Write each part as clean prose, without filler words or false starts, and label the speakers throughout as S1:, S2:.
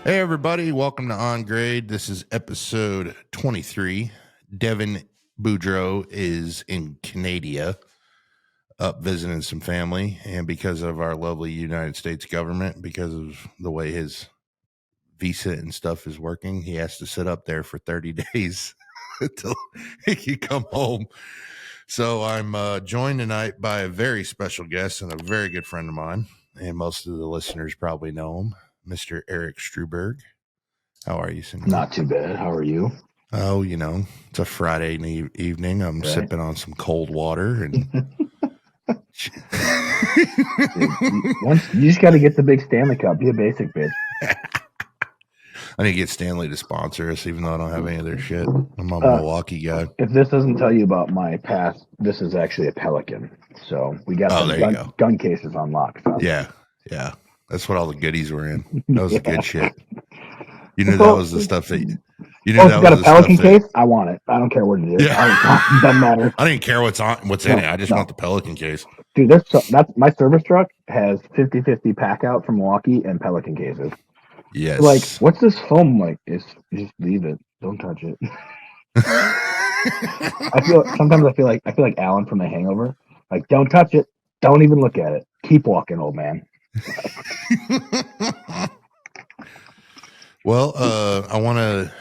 S1: Hey, everybody. Welcome to On Grade. This is episode 23. Devin Boudreau is in Canada, up visiting some family. And because of our lovely United States government, because of the way his visa and stuff is working, he has to sit up there for 30 days until he can come home. So I'm joined tonight by a very special guest and a very good friend of mine. And most of the listeners probably know him, Mr. Erik Struebig. How are you, senor?
S2: Not too bad. How are you?
S1: Oh, it's a Friday evening. I'm sipping on some cold water and
S2: You just got to get the big Stanley Cup. Be a basic bitch.
S1: I need to get Stanley to sponsor us, even though I don't have any of their shit. I'm a Milwaukee guy.
S2: If this doesn't tell you about my past, this is actually a Pelican. So we got the gun cases on lock. So.
S1: Yeah. That's what all the goodies were in. That was the good shit. You knew that was the stuff that you knew.
S2: That got a Pelican case. I want it. I don't care what it is.
S1: Yeah.
S2: Doesn't matter.
S1: I didn't care what's in it. I just want the Pelican case.
S2: Dude, that's my service truck has 50-50 pack out from Milwaukee and Pelican cases.
S1: Yes.
S2: So like, what's this foam like? Just leave it. Don't touch it. Sometimes I feel like Alan from The Hangover. Like, don't touch it. Don't even look at it. Keep walking, old man.
S1: Well,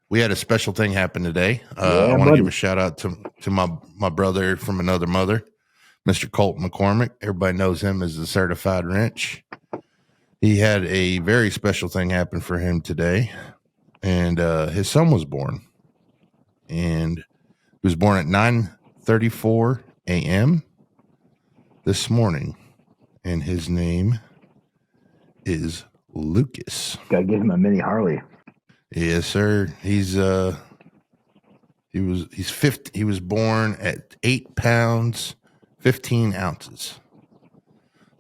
S1: we had a special thing happen today. I want to give a shout out to my brother from another mother, Mr. Colt McCormick. Everybody knows him as the certified wrench. He had a very special thing happen for him today, and his son was born. And he was born at 9:34 a.m. this morning, and his name is Lucas.
S2: Gotta give him a mini Harley.
S1: Yes, sir. He was born at 8 pounds, 15 ounces.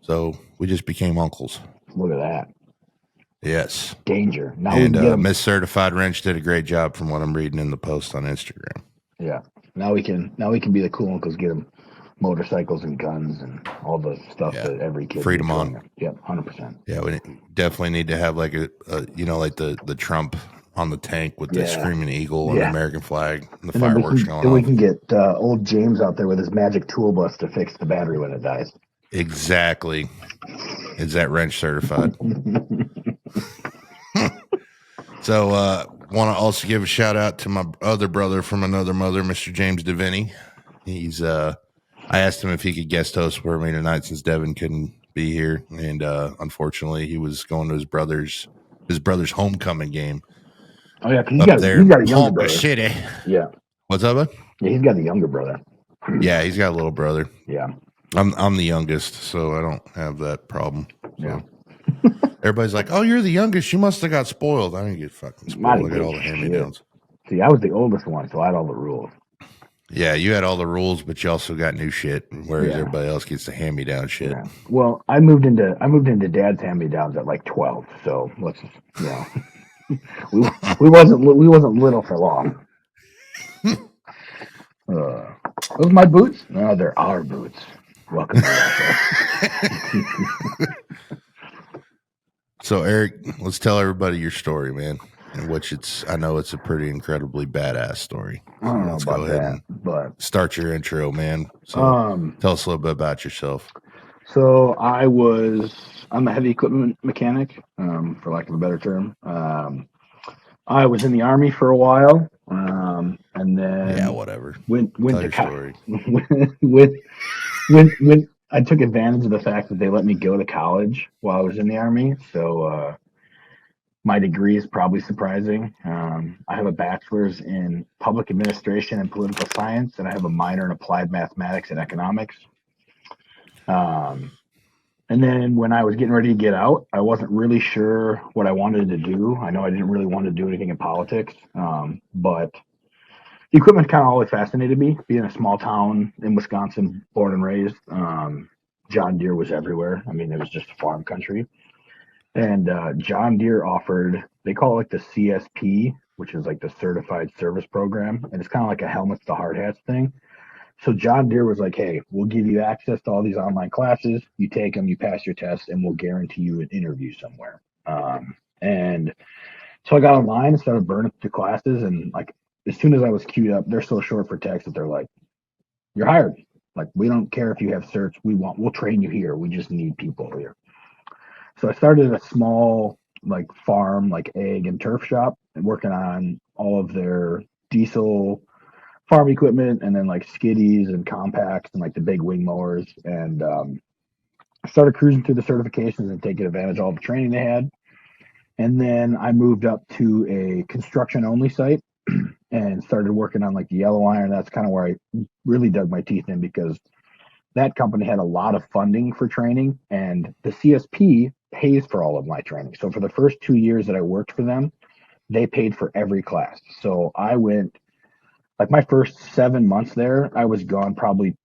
S1: So we just became uncles.
S2: Look at that.
S1: Yes.
S2: Danger. Now
S1: and Miss Certified Wrench did a great job from what I'm reading in the post on Instagram.
S2: Yeah. Now we can be the cool uncles, get them motorcycles and guns and all the stuff that every kid
S1: freedom on.
S2: Yep, 100%.
S1: Yeah, we definitely need to have like like the Trump on the tank with the screaming eagle and the American flag and the fireworks going on.
S2: Then we can get old James out there with his magic tool bus to fix the battery when it dies.
S1: Exactly. Is that wrench certified? So want to also give a shout out to my other brother from another mother, Mr. James DeVinny. He's I asked him if he could guest host for me tonight since Devin couldn't be here, and unfortunately he was going to his brother's homecoming game.
S2: Oh yeah, he's got a younger brother.
S1: City.
S2: Yeah.
S1: What's up, bud?
S2: Yeah, he's got a younger brother.
S1: Yeah, he's got a little brother.
S2: Yeah.
S1: I'm the youngest, so I don't have that problem. So. Yeah. Everybody's like, "Oh, you're the youngest. You must have got spoiled." I didn't get fucking spoiled. I got all the hand-me-downs.
S2: See, I was the oldest one, so I had all the rules.
S1: Yeah, you had all the rules, but you also got new shit, whereas everybody else gets the hand-me-down shit.
S2: Yeah. Well, I moved into Dad's hand-me-downs at like 12, so let's we wasn't little for long. Those my boots? No, they're our boots. Welcome to Russia.
S1: So, Eric, let's tell everybody your story, man. In which I know it's a pretty incredibly badass story.
S2: So I don't know about that, but
S1: start your intro, man. So tell us a little bit about yourself.
S2: So I'm a heavy equipment mechanic, for lack of a better term. I was in the Army for a while, and then
S1: whatever.
S2: Went to college. when I took advantage of the fact that they let me go to college while I was in the Army, so my degree is probably surprising. I have a bachelor's in public administration and political science, and I have a minor in applied mathematics and economics. And then when I was getting ready to get out, I wasn't really sure what I wanted to do. I know I didn't really want to do anything in politics, but the equipment kind of always fascinated me. Being a small town in Wisconsin, born and raised, John Deere was everywhere. I mean, it was just farm country. And John Deere offered, they call it like the CSP, which is like the Certified Service Program. And it's kind of like a helmets to hard hats thing. So John Deere was like, hey, we'll give you access to all these online classes. You take them, you pass your test, and we'll guarantee you an interview somewhere. And so I got online and started burning through classes. And like, as soon as I was queued up, they're so short for text that they're like, you're hired. Like, we don't care if you have certs. We'll train you here. We just need people here. So I started a small like farm, like egg and turf shop, and working on all of their diesel farm equipment, and then like skiddies and compacts and like the big wing mowers. And I started cruising through the certifications and taking advantage of all the training they had. And then I moved up to a construction only site and started working on like the yellow iron. That's kind of where I really dug my teeth in, because that company had a lot of funding for training, and the CSP pays for all of my training. So for the first 2 years that I worked for them, they paid for every class. So I went, like, my first 7 months there, I was gone probably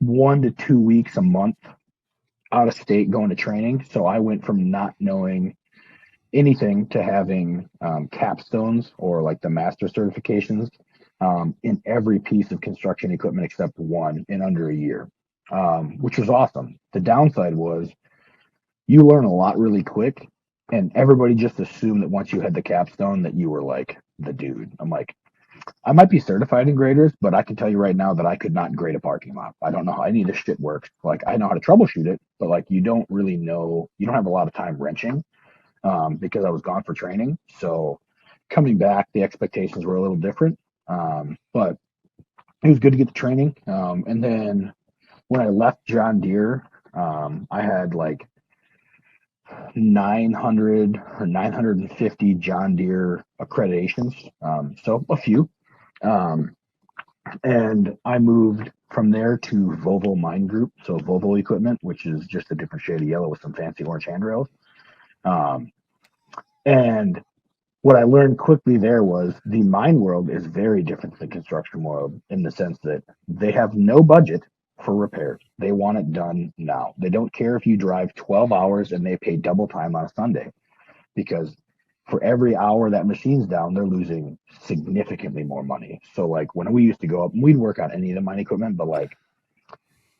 S2: 1 to 2 weeks a month out of state going to training. So I went from not knowing anything to having capstones, or like the master certifications, in every piece of construction equipment except one, in under a year, which was awesome. The downside was you learn a lot really quick, and everybody just assumed that once you had the capstone that you were like the dude. I'm like, I might be certified in graders, but I can tell you right now that I could not grade a parking lot. I don't know how any of this shit works. Like, I know how to troubleshoot it, but like, you don't really know, you don't have a lot of time wrenching, because I was gone for training. So coming back, the expectations were a little different. But it was good to get the training. And then when I left John Deere, I had like 900 or 950 John Deere accreditations. So a few. Um, and I moved from there to Volvo Mine Group. So Volvo equipment, which is just a different shade of yellow with some fancy orange handrails. Um, and what I learned quickly there was the mine world is very different than the construction world, in the sense that they have no budget for repairs. They want it done now. They don't care if you drive 12 hours and they pay double time on a Sunday, because for every hour that machine's down, they're losing significantly more money. So like, when we used to go up, we'd work on any of the mine equipment, but like,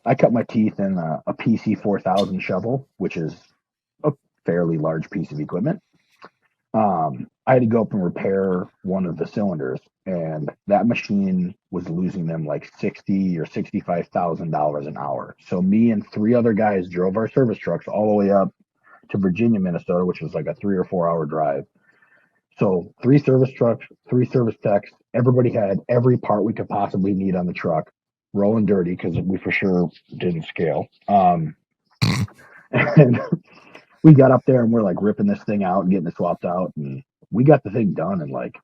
S2: I cut my teeth in a PC 4000 shovel, which is a fairly large piece of equipment. I had to go up and repair one of the cylinders, and that machine was losing them like $60,000 or $65,000 an hour. So me and three other guys drove our service trucks all the way up to Virginia, Minnesota, which was like a 3 or 4 hour drive. So three service trucks, three service techs. Everybody had every part we could possibly need on the truck, rolling dirty because we for sure didn't scale. And we got up there and we're like ripping this thing out and getting it swapped out, and we got the thing done in like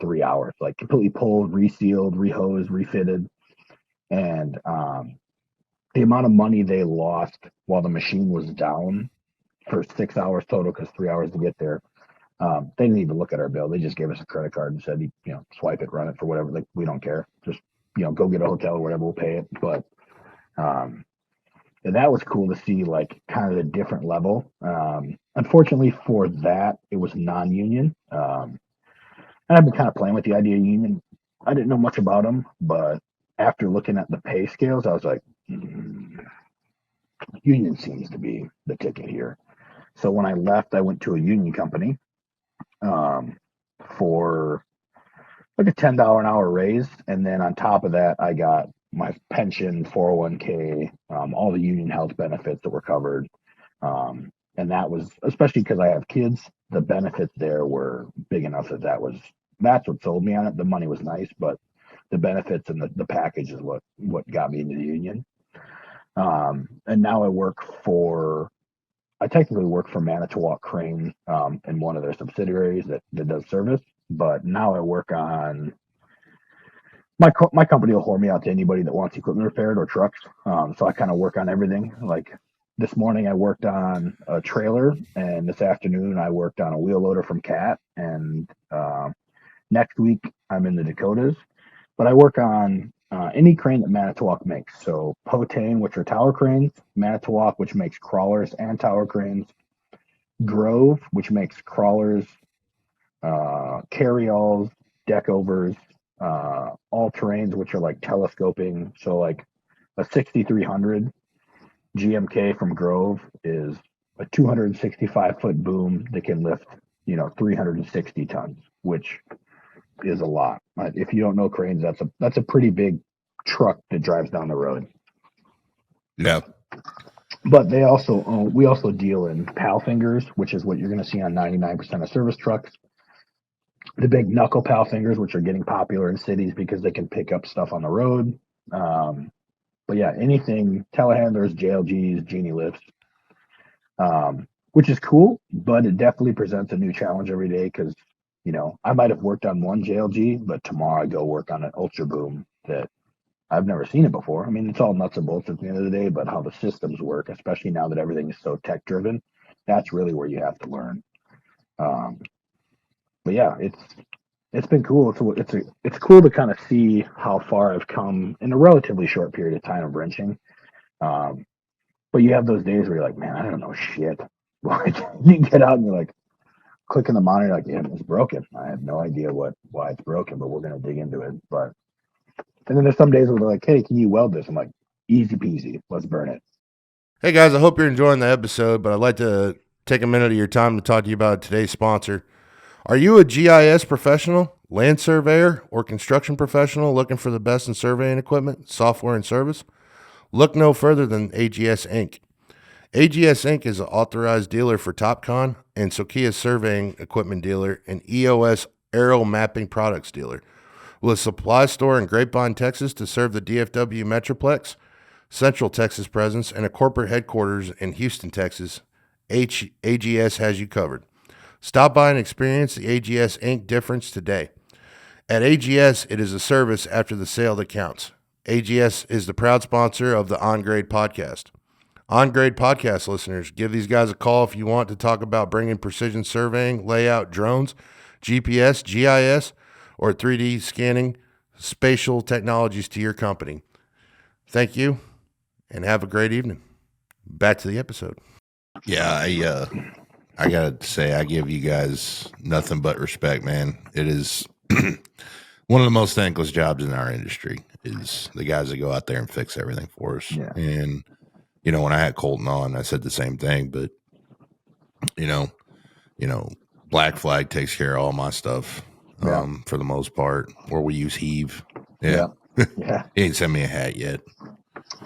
S2: 3 hours, like completely pulled, resealed, rehosed, refitted. And the amount of money they lost while the machine was down for 6 hours total, because 3 hours to get there, they didn't even look at our bill. They just gave us a credit card and said, swipe it, run it for whatever. Like, we don't care. Just, go get a hotel or whatever, we'll pay it. But and that was cool to see, like, kind of the different level. Unfortunately for that, it was non-union. And I've been kind of playing with the idea of union. I didn't know much about them, but after looking at the pay scales, I was like, union seems to be the ticket here. So when I left, I went to a union company for like a $10 an hour raise. And then on top of that, I got my pension, 401k, all the union health benefits that were covered. And that was, especially because I have kids, the benefits there were big enough that's what sold me on it. The money was nice, but the benefits and the package is what got me into the union. And now I technically work for Manitowac Crane, in one of their subsidiaries that does service, but now I work on my company will whore me out to anybody that wants equipment repaired or trucks. So I kind of work on everything. Like, this morning I worked on a trailer, and this afternoon I worked on a wheel loader from Cat, and next week I'm in the Dakotas. But I work on any crane that Manitowac makes. So Potane, which are tower cranes; Manitowac, which makes crawlers and tower cranes; Grove, which makes crawlers, carryalls, deck overs, all terrains, which are like telescoping. So like a 6300 GMK from Grove is a 265-foot boom that can lift 360 tons, which is a lot. If you don't know cranes, that's a pretty big truck that drives down the road.
S1: Yeah.
S2: But we also deal in pal fingers, which is what you're going to see on 99% of service trucks. The big knuckle pal fingers, which are getting popular in cities because they can pick up stuff on the road. But yeah, anything telehandlers, JLGs, genie lifts, which is cool, but it definitely presents a new challenge every day because, I might have worked on one JLG, but tomorrow I go work on an Ultra Boom that I've never seen it before. I mean, it's all nuts and bolts at the end of the day, but how the systems work, especially now that everything is so tech driven, that's really where you have to learn. But yeah, it's been cool. It's cool to kind of see how far I've come in a relatively short period of time of wrenching. But you have those days where you're like, man, I don't know shit. Like you get out and you're like, clicking the monitor, like, yeah, it's broken. I have no idea why it's broken, but we're gonna dig into it. And then there's some days where they're like, hey, can you weld this? I'm like, easy peasy, let's burn it.
S1: Hey guys, I hope you're enjoying the episode, but I'd like to take a minute of your time to talk to you about today's sponsor. Are you a GIS professional, land surveyor, or construction professional looking for the best in surveying equipment, software, and service? Look no further than AGS Inc. AGS Inc. is an authorized dealer for Topcon and Sokia surveying equipment dealer and EOS aerial mapping products dealer. With a supply store in Grapevine, Texas to serve the DFW Metroplex, Central Texas presence, and a corporate headquarters in Houston, Texas, AGS has you covered. Stop by and experience the AGS Inc. difference today. At AGS, it is a service after the sale that counts. AGS is the proud sponsor of the On Grade podcast. On Grade podcast listeners, give these guys a call if you want to talk about bringing precision surveying, layout, drones, GPS, GIS, or 3D scanning spatial technologies to your company. Thank you, and have a great evening. Back to the episode. Yeah, I gotta say, I give you guys nothing but respect, man. It is one of the most thankless jobs in our industry is the guys that go out there and fix everything for us.
S2: Yeah.
S1: And when I had Colton on, I said the same thing, but Black Flag takes care of all my stuff. For the most part, where we use heave. Yeah.
S2: Yeah.
S1: He ain't sent me a hat yet.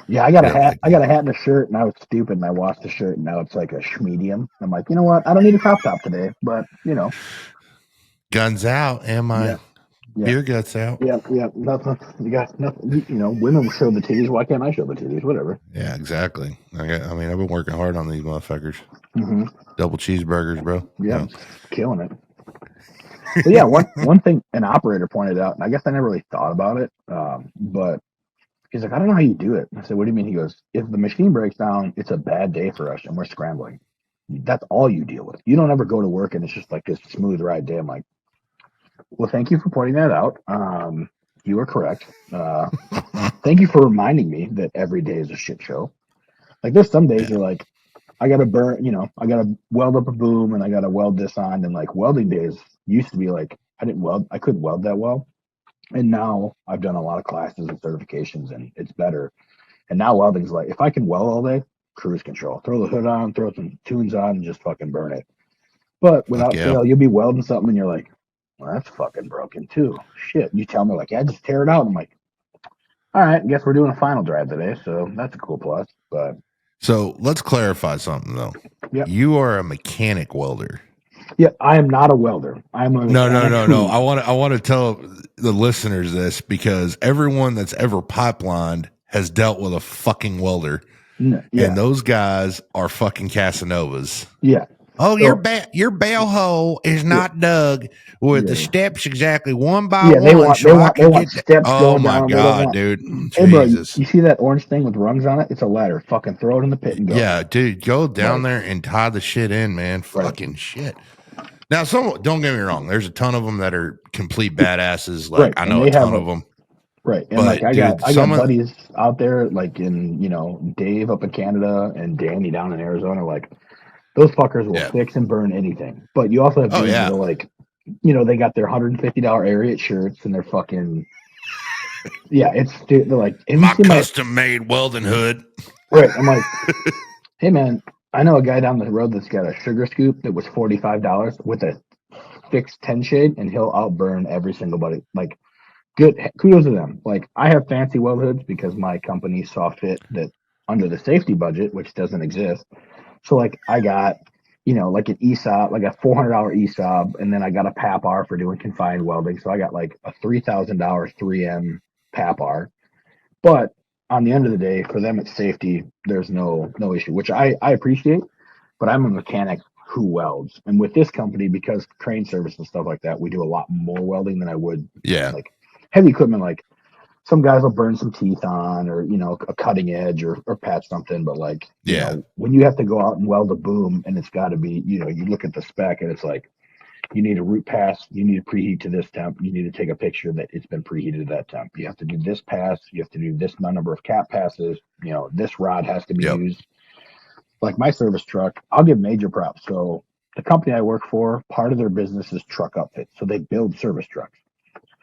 S2: Yeah, I got a hat. I got a hat and a shirt, and I was stupid, and I washed the shirt, and now it's like a schmedium. I'm like, you know what? I don't need a crop top today, but
S1: guns out, and my beer guts out.
S2: Yeah, nothing. You got nothing. Women show the titties. Why can't I show the titties? Whatever.
S1: Yeah, exactly. I've been working hard on these motherfuckers.
S2: Mm-hmm.
S1: Double cheeseburgers, bro.
S2: Yeah, killing it. But yeah, one thing an operator pointed out, and I guess I never really thought about it, but he's like, I don't know how you do it. I said, what do you mean? He goes, if the machine breaks down, it's a bad day for us, and we're scrambling. That's all you deal with. You don't ever go to work, and it's just like this smooth ride day. I'm like, well, thank you for pointing that out. You are correct. Thank you for reminding me that every day is a shit show. Like there's some days you're like, I got to burn, I got to weld up a boom and I got to weld this on. And like welding days used to be like, I couldn't weld that well. And now I've done a lot of classes and certifications and it's better. And now welding's like, if I can weld all day, cruise control, throw the hood on, throw some tunes on and just fucking burn it. But without fail, you'll be welding something and you're like, well, that's fucking broken too. Shit. You tell me like, yeah, just tear it out. I'm like, all right, I guess we're doing a final drive today. So that's a cool plus. But
S1: so let's clarify something though.
S2: Yep.
S1: You are a mechanic welder.
S2: Yeah, I am not a welder. I'm a
S1: no. I want to tell the listeners this because everyone that's ever pipelined has dealt with a fucking welder.
S2: Yeah.
S1: And those guys are fucking Casanovas.
S2: Yeah.
S1: Oh, your bail hole is not dug with the steps exactly one by one.
S2: They want steps.
S1: Oh
S2: going
S1: my
S2: down.
S1: God, dude!
S2: Hey, bro, you see that orange thing with rungs on it? It's a ladder. Fucking throw it in the pit and go.
S1: Yeah, dude, go down there and tie the shit in, man. Fucking shit. Now, don't get me wrong. There's a ton of them that are complete badasses. Like I know a ton of them.
S2: Right, and like I got buddies out there, like in Dave up in Canada and Danny down in Arizona, like. Those fuckers will fix and burn anything. But you also have dudes that are like, they got their $150 Ariat shirts and they're fucking, they're like,
S1: my custom made welding hood.
S2: Right. I'm like, hey man, I know a guy down the road that's got a sugar scoop that was $45 with a fix 10 shade and he'll outburn every single buddy. Like, good kudos to them. Like, I have fancy weld hoods because my company saw fit that under the safety budget, which doesn't exist. So like I got, like an ESOP, like a $400 ESOP, and then I got a PAPR for doing confined welding. So I got like a $3,000 3M PAPR. But on the end of the day, for them it's safety. There's no issue, which I appreciate. But I'm a mechanic who welds, and with this company, because crane service and stuff like that, we do a lot more welding than I would like heavy equipment. Like some guys will burn some teeth on, or a cutting edge, or patch something. But like when you have to go out and weld a boom, and it's got to be, you look at the spec and it's like, you need a root pass, you need to preheat to this temp, you need to take a picture that it's been preheated to that temp, you have to do this pass, you have to do this number of cap passes, this rod has to be used. Like my service truck, I'll give major props. So the company I work for, part of their business is truck upfit, so they build service trucks.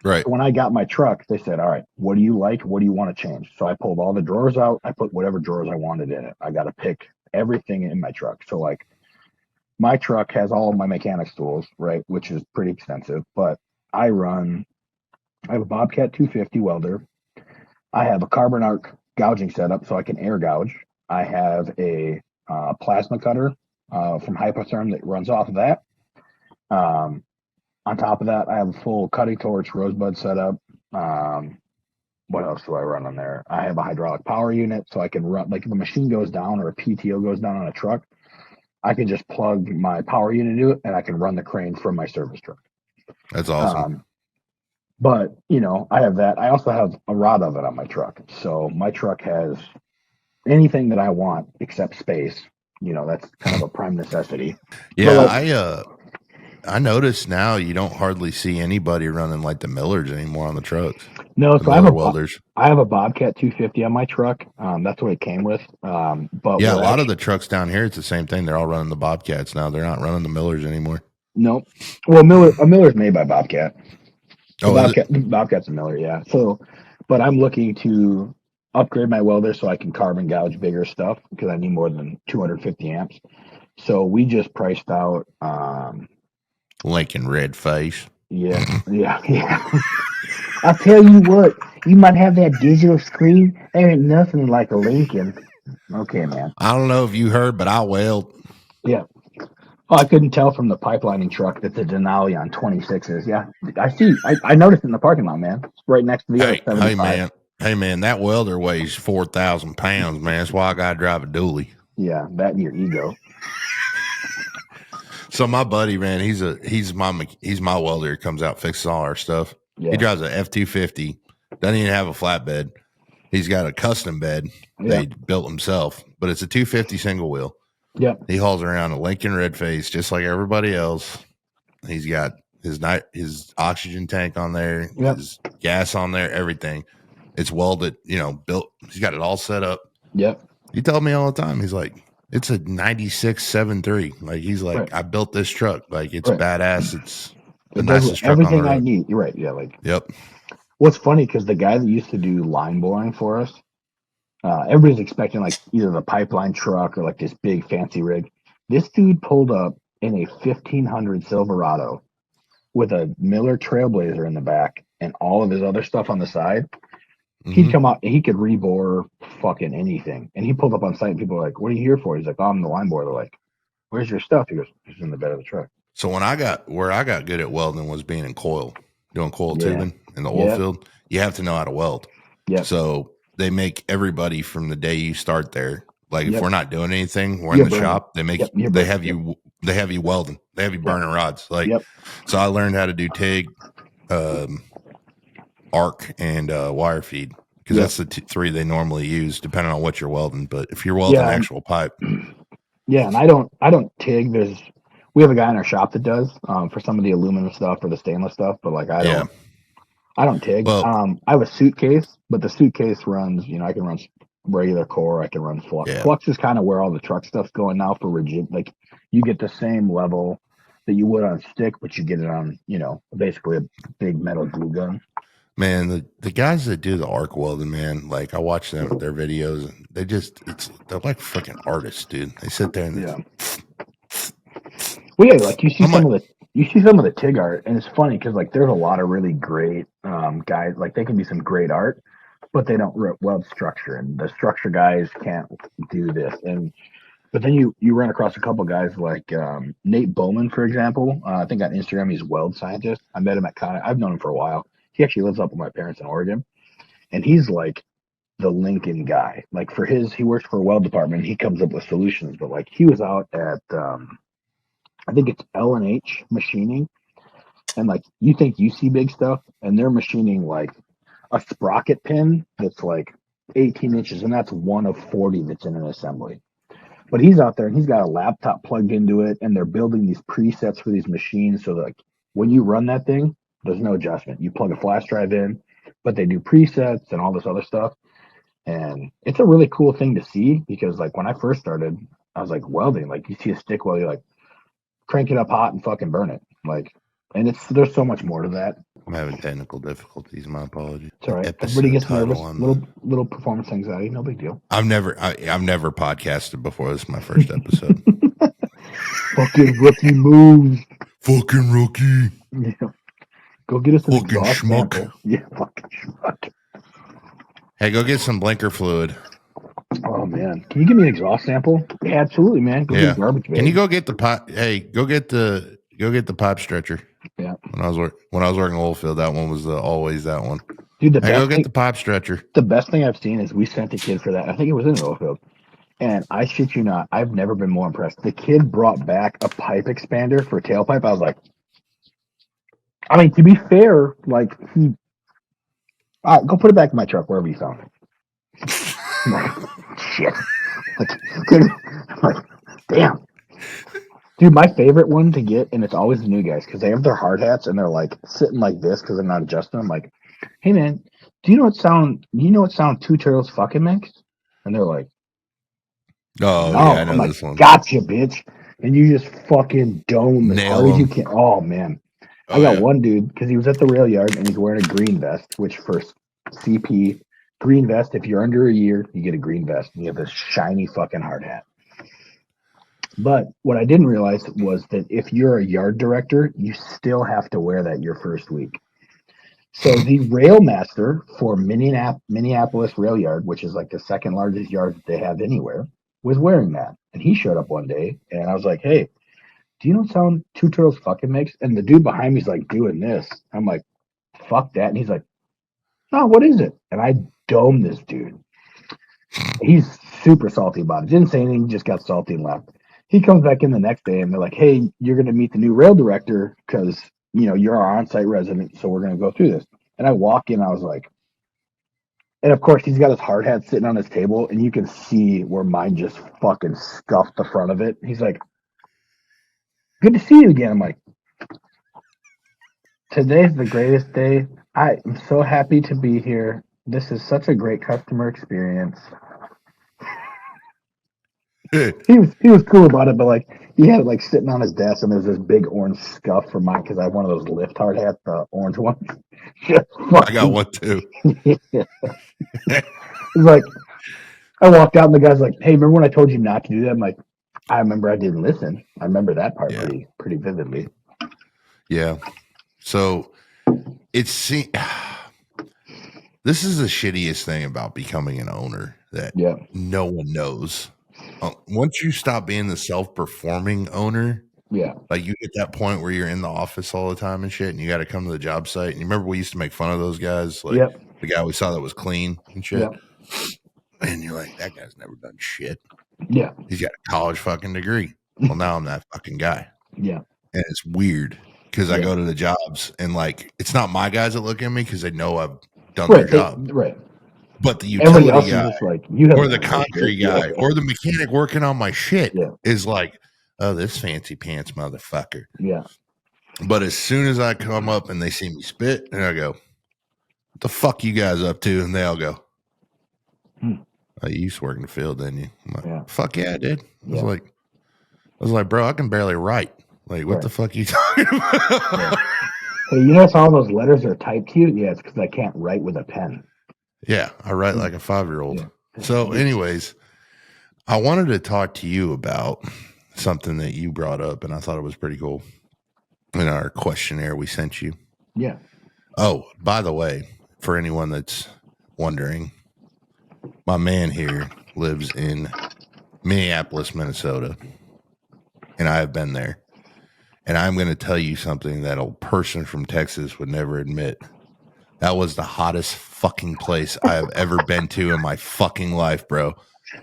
S1: Right.
S2: So when I got my truck, they said, all right, what do you like? What do you want to change? So I pulled all the drawers out. I put whatever drawers I wanted in it. I got to pick everything in my truck. So like my truck has all of my mechanics tools, right, which is pretty expensive. But I have a Bobcat 250 welder. I have a carbon arc gouging setup so I can air gouge. I have a plasma cutter from Hypotherm that runs off of that. On top of that, I have a full cutting torch rosebud setup. What else do I run on there? I have a hydraulic power unit, so I can run, like if a machine goes down or a PTO goes down on a truck, I can just plug my power unit into it, and I can run the crane from my service truck.
S1: That's awesome.
S2: But, I have that. I also have a rod oven on my truck. So my truck has anything that I want except space. That's kind of a prime necessity.
S1: Yeah, I noticed now you don't hardly see anybody running like the Millers anymore on the trucks.
S2: No, so
S1: welders.
S2: I have a Bobcat 250 on my truck. That's what it came with. But
S1: yeah, a lot of the trucks down here, it's the same thing. They're all running the Bobcats now. They're not running the Millers anymore.
S2: Nope. Well, a Miller's made by Bobcat. Bobcat's a Miller, yeah. So, but I'm looking to upgrade my welder so I can carbon gouge bigger stuff because I need more than 250 amps. So we just priced out
S1: Lincoln red face.
S2: Yeah. I'll tell you what, you might have that digital screen. There ain't nothing like a Lincoln. Okay, man.
S1: I don't know if you heard, but I weld.
S2: Yeah. Oh, I couldn't tell from the pipelining truck that the Denali on 26s. Yeah, I see. I noticed it in the parking lot, man. It's right next to the other 75.
S1: Hey, man, that welder weighs 4,000 pounds, man. That's why I got to drive a dually.
S2: Yeah, that and your ego.
S1: So my buddy, man, he's my welder. He comes out, fixes all our stuff. Yeah. He drives a F-250. Doesn't even have a flatbed. He's got a custom bed that he built himself, but it's a 250 single wheel.
S2: Yep.
S1: He hauls around a Lincoln red face just like everybody else. He's got his oxygen tank on there, his gas on there, everything. It's welded, built. He's got it all set up.
S2: Yep.
S1: He told me all the time. He's like, it's a 96 7.3. Like, he's like, I built this truck. Like, it's badass. It's the nicest truck
S2: everything
S1: on the road.
S2: I need. You're right. Yeah. Like,
S1: yep.
S2: What's funny, because the guy that used to do line boring for us, everybody's expecting like either the pipeline truck or like this big fancy rig. This dude pulled up in a 1500 Silverado with a Miller Trailblazer in the back and all of his other stuff on the side. Mm-hmm. He'd come out and he could rebore fucking anything. And he pulled up on site and people were like, what are you here for? He's like, oh, I'm the line borer. They're like, where's your stuff? He goes, it's in the bed of the truck.
S1: So where I got good at welding was being in coil, doing coil tubing in the oil field. You have to know how to weld. Yeah. So they make everybody from the day you start there. Like if we're not doing anything, we're in the shop. They make they have you welding. They have you burning rods. Like so, I learned how to do TIG, arc, and wire feed because that's the three they normally use, depending on what you're welding. But if you're welding actual pipe,
S2: and I don't TIG. We have a guy in our shop that does for some of the aluminum stuff or the stainless stuff, but like I don't TIG. Well, I have a suitcase, but the suitcase runs, I can run regular core, I can run flux. Yeah. Flux is kind of where all the truck stuff's going now for rigid. Like you get the same level that you would on stick, but you get it on, basically a big metal glue gun.
S1: Man, the guys that do the arc welding, man, like I watch their videos and they're like freaking artists, dude. They sit there and
S2: well, yeah, like you see you see some of the TIG art, and it's funny because like there's a lot of really great guys. Like they can be some great art, but they don't weld structure, and the structure guys can't do this. And but then you run across a couple guys like Nate Bowman, for example. I think on Instagram he's a weld scientist. I met him at Con. I've known him for a while. He actually lives up with my parents in Oregon, and he's like the Lincoln guy. Like for he works for a weld department. He comes up with solutions. But like he was out at I think it's L&H machining, and like you think you see big stuff, and they're machining like a sprocket pin that's like 18 inches, and that's one of 40 that's in an assembly. But he's out there and he's got a laptop plugged into it, and they're building these presets for these machines so that like when you run that thing, there's no adjustment. You plug a flash drive in, but they do presets and all this other stuff. And it's a really cool thing to see because like when I first started, I was like welding, like you see a stick weld, you're like crank it up hot and fucking burn it. Like, and there's so much more to that.
S1: I'm having technical difficulties. My apologies.
S2: It's all right. Everybody gets nervous. Little performance anxiety. No big deal.
S1: I've never podcasted before. This is my first episode.
S2: Fucking rookie moves.
S1: Fucking rookie.
S2: Yeah. Go get us an
S1: fucking
S2: exhaust
S1: schmuck.
S2: sample. Yeah, fucking schmuck.
S1: Hey, go get some blinker fluid.
S2: Oh man, can you give me an exhaust sample? Yeah, absolutely, man. Go get garbage bag.
S1: Can you go get the pot? Hey, go get the pipe stretcher.
S2: Yeah.
S1: When I was working oil field, that one was always that one.
S2: Dude,
S1: go get the pipe stretcher.
S2: The best thing I've seen is we sent a kid for that. I think it was in an oil field. And I shit you not, I've never been more impressed. The kid brought back a pipe expander for tailpipe. I was like, I mean, to be fair, like all right, go put it back in my truck wherever you found it. I'm like, shit. I'm like, damn. Dude, my favorite one to get, and it's always the new guys, because they have their hard hats and they're like sitting like this because they're not adjusting. I'm like, hey man, do you know what sound two turtles fucking makes? And they're like,
S1: oh
S2: no.
S1: yeah, I know
S2: I'm like,
S1: this one.
S2: Gotcha, bitch. And you just fucking dome as hard as you can. Oh man. I got one dude because he was at the rail yard and he's wearing a green vest, which for CP, green vest, if you're under a year, you get a green vest and you have this shiny fucking hard hat. But what I didn't realize was that if you're a yard director, you still have to wear that your first week. So the rail master for Minneapolis rail yard, which is like the second largest yard they have anywhere, was wearing that. And he showed up one day and I was like, hey, do you know what sound two turtles fucking makes? And the dude behind me's like doing this. I'm like, fuck that. And he's like, no, what is it? And I domed this dude. He's super salty about it. Didn't say anything, just got salty and left. He comes back in the next day and they're like, hey, you're going to meet the new rail director because, you know, you're our on-site resident, so we're going to go through this. And I walk in, I was like, and of course, he's got his hard hat sitting on his table, and you can see where mine just fucking scuffed the front of it. He's like, good to see you again. I'm like, today's the greatest day. I am so happy to be here. This is such a great customer experience. He was cool about it, but like he had it like sitting on his desk, and there's this big orange scuff for mine because I have one of those lift hard hats, the orange ones.
S1: I got one too.
S2: It's like I walked out, and the guy's like, "Hey, remember when I told you not to do that?" I'm like, "I remember. I didn't listen. I remember that part pretty vividly."
S1: Yeah. So this is the shittiest thing about becoming an owner that no one knows. Once you stop being the self-performing owner, like you get that point where you're in the office all the time and shit, and you got to come to the job site. And you remember we used to make fun of those guys, like the guy we saw that was clean and shit. And you're like, that guy's never done shit.
S2: Yeah,
S1: he's got a college fucking degree. Well, now I'm that fucking guy.
S2: Yeah,
S1: and it's weird because I go to the jobs and like it's not my guys that look at me because they know I've done their job,
S2: right?
S1: But the utility guy,
S2: like,
S1: or the concrete guy, or the mechanic working on my shit is like, oh, this fancy pants motherfucker.
S2: Yeah.
S1: But as soon as I come up and they see me spit, and I go, what the fuck you guys up to? And they all go, oh, you used to work in the field, didn't you? I'm like, fuck yeah, I did. I was like, bro, I can barely write. Like, what the fuck are you talking about?
S2: Hey, you notice all those letters are typed cute? Yeah, it's because I can't write with a pen.
S1: Yeah, I write like a 5-year-old. Yeah. So anyways, I wanted to talk to you about something that you brought up, and I thought it was pretty cool. in our questionnaire we sent you.
S2: Yeah.
S1: Oh, by the way, for anyone that's wondering, my man here lives in Minneapolis, Minnesota, and I have been there. And I'm going to tell you something that a person from Texas would never admit. That was the hottest fucking place I have ever been to in my fucking life, bro.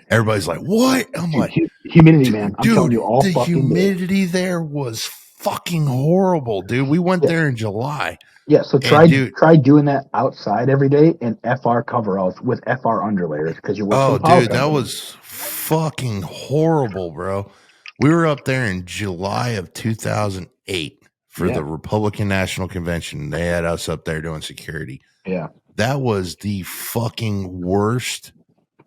S1: Everybody's like, what? I'm like,
S2: humidity, man. I'm telling
S1: dude,
S2: you all
S1: the
S2: fucking
S1: humidity there was fucking horrible, dude. We went there in July.
S2: Yeah, so
S1: And
S2: try doing that outside every day in FR coveralls with FR underlayers because you work for the power
S1: dude, that
S2: company.
S1: was fucking horrible, bro. We were up there in July of 2008 for the Republican National Convention. They had us up there doing security.
S2: Yeah.
S1: That was the fucking worst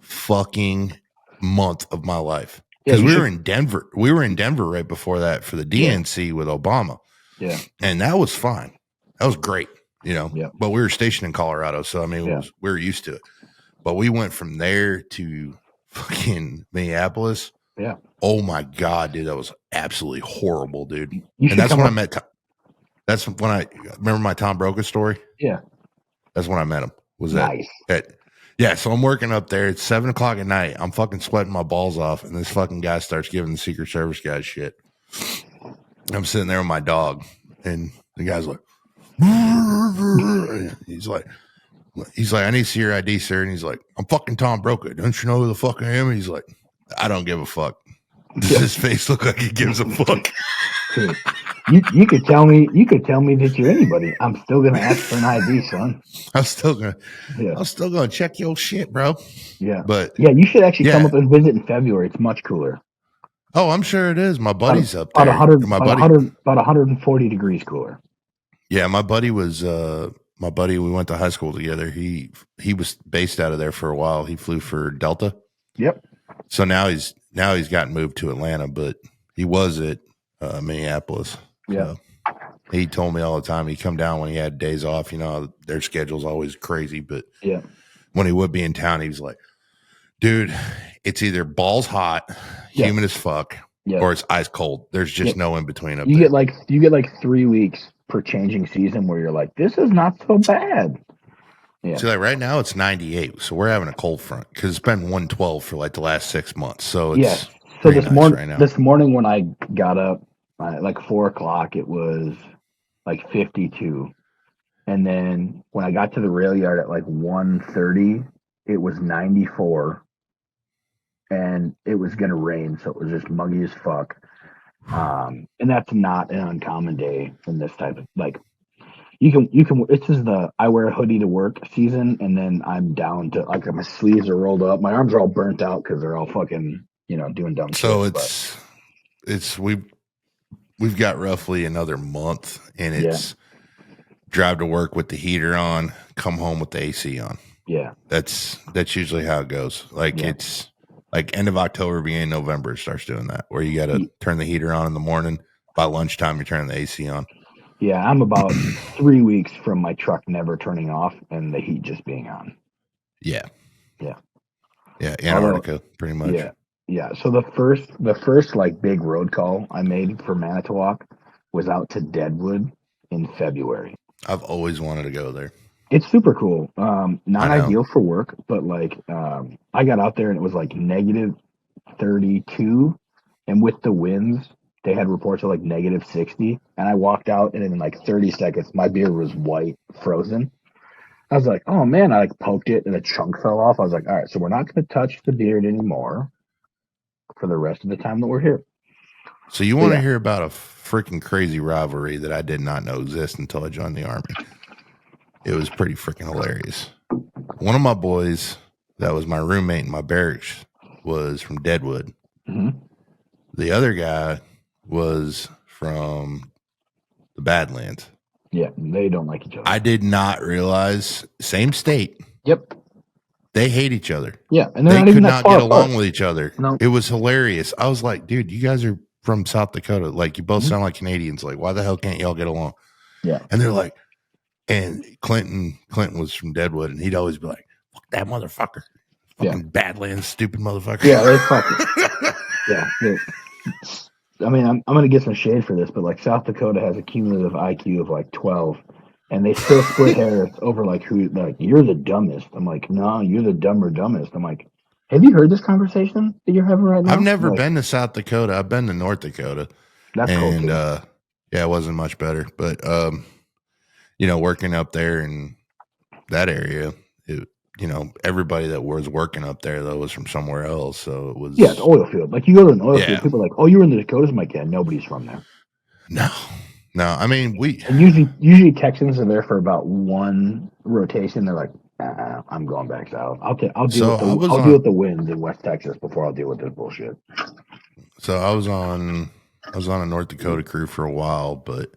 S1: fucking month of my life. Because we were in Denver. We were in Denver right before that for the DNC with Obama.
S2: Yeah.
S1: And that was fine. That was great, you know.
S2: Yeah.
S1: But we were stationed in Colorado, so I mean, we were used to it. But we went from there to fucking Minneapolis.
S2: Yeah.
S1: Oh my God, dude, that was absolutely horrible, dude. And that's when I met. That's when I remember my Tom Brokaw story.
S2: Yeah.
S1: That's when I met him. Was
S2: nice.
S1: Yeah, so I'm working up there. It's 7:00 at night. I'm fucking sweating my balls off, and this fucking guy starts giving the Secret Service guys shit. I'm sitting there with my dog, and the guy's like, he's like, I need to see your ID, sir. And he's like, I'm fucking Tom Brokaw. Don't you know who the fuck I am? And he's like, I don't give a fuck. Does his face look like he gives a fuck?
S2: You could tell me that you're anybody. I'm still gonna ask for an ID, son.
S1: I'm still gonna check your shit, bro.
S2: Yeah.
S1: But
S2: you should actually come up and visit in February. It's much cooler.
S1: Oh, I'm sure it is. My buddy's up there.
S2: About 140 degrees cooler.
S1: Yeah, my buddy was we went to high school together. He was based out of there for a while. He flew for Delta.
S2: Yep.
S1: So now he's gotten moved to Atlanta, but he was at Minneapolis.
S2: Yeah.
S1: So he told me all the time he'd come down when he had days off. You know, their schedule's always crazy, but when he would be in town, he was like, dude, it's either balls hot, humid as fuck, or it's ice cold. There's just no in between up there.
S2: You get like 3 weeks per changing season where you're like, this is not so bad. Yeah.
S1: So like right now it's 98. So we're having a cold front because it's been 112 for like the last 6 months. So it's
S2: so this morning when I got up at like 4:00, it was like 52. And then when I got to the rail yard at like 1:30, it was 94. And it was going to rain, so it was just muggy as fuck. And that's not an uncommon day in this type of, like, you can, this is I wear a hoodie to work season, and then I'm down to, like, my sleeves are rolled up. My arms are all burnt out because they're all fucking, doing dumb shit.
S1: So we've got roughly another month, and it's drive to work with the heater on, come home with the AC on.
S2: Yeah.
S1: That's usually how it goes. Like it's like end of October, beginning of November, it starts doing that, where you got to turn the heater on in the morning. By lunchtime, you're turning the AC on.
S2: Yeah, I'm about 3 weeks from my truck never turning off and the heat just being on.
S1: Yeah.
S2: Yeah.
S1: Yeah, Antarctica, pretty much.
S2: Yeah. Yeah. So the first like big road call I made for Manitowac was out to Deadwood in February.
S1: I've always wanted to go there.
S2: It's super cool. Not ideal for work, but like I got out there and it was like -32, and with the winds, they had reports of like -60. And I walked out, and in like 30 seconds, my beer was white, frozen. I was like, oh man! I like poked it, and a chunk fell off. I was like, all right, so we're not going to touch the beard anymore for the rest of the time that we're here.
S1: So you want to hear about a freaking crazy rivalry that I did not know existed until I joined the Army. It was pretty freaking hilarious. One of my boys that was my roommate in my barracks was from Deadwood.
S2: Mm-hmm.
S1: The other guy was from the Badlands.
S2: Yeah, they don't like each other.
S1: I did not realize, same state.
S2: Yep.
S1: They hate each other.
S2: Yeah, and
S1: they could not get along with each other. No. It was hilarious. I was like, dude, you guys are from South Dakota. Like, you both sound like Canadians. Like, why the hell can't y'all get along?
S2: Yeah.
S1: And they're like, and Clinton was from Deadwood, and he'd always be like, fuck that motherfucker. Fucking Badlands, stupid motherfucker.
S2: Yeah, they fucking. Yeah. I mean, I'm going to get some shade for this, but like South Dakota has a cumulative IQ of like 12, and they still split hairs over like who, like, you're the dumbest. I'm like, no, you're the dumber dumbest. I'm like, have you heard this conversation that you're having right
S1: I've
S2: now?
S1: never
S2: Like,
S1: been to South Dakota. I've been to North Dakota,
S2: that's cool
S1: and
S2: too.
S1: yeah, it wasn't much better. But working up there in that area, everybody that was working up there though was from somewhere else. So it
S2: Yeah, it's
S1: was,
S2: oil field. Like you go to an oil field,
S1: yeah,
S2: people are like, oh, you were in the Dakotas. I'm like, yeah, nobody's from there.
S1: no, no. I mean,
S2: And usually Texans are there for about one rotation. They're like, I'm going back south. I'll deal
S1: so
S2: with the winds in West Texas before I'll deal with this bullshit.
S1: I was on a North Dakota crew for a while, but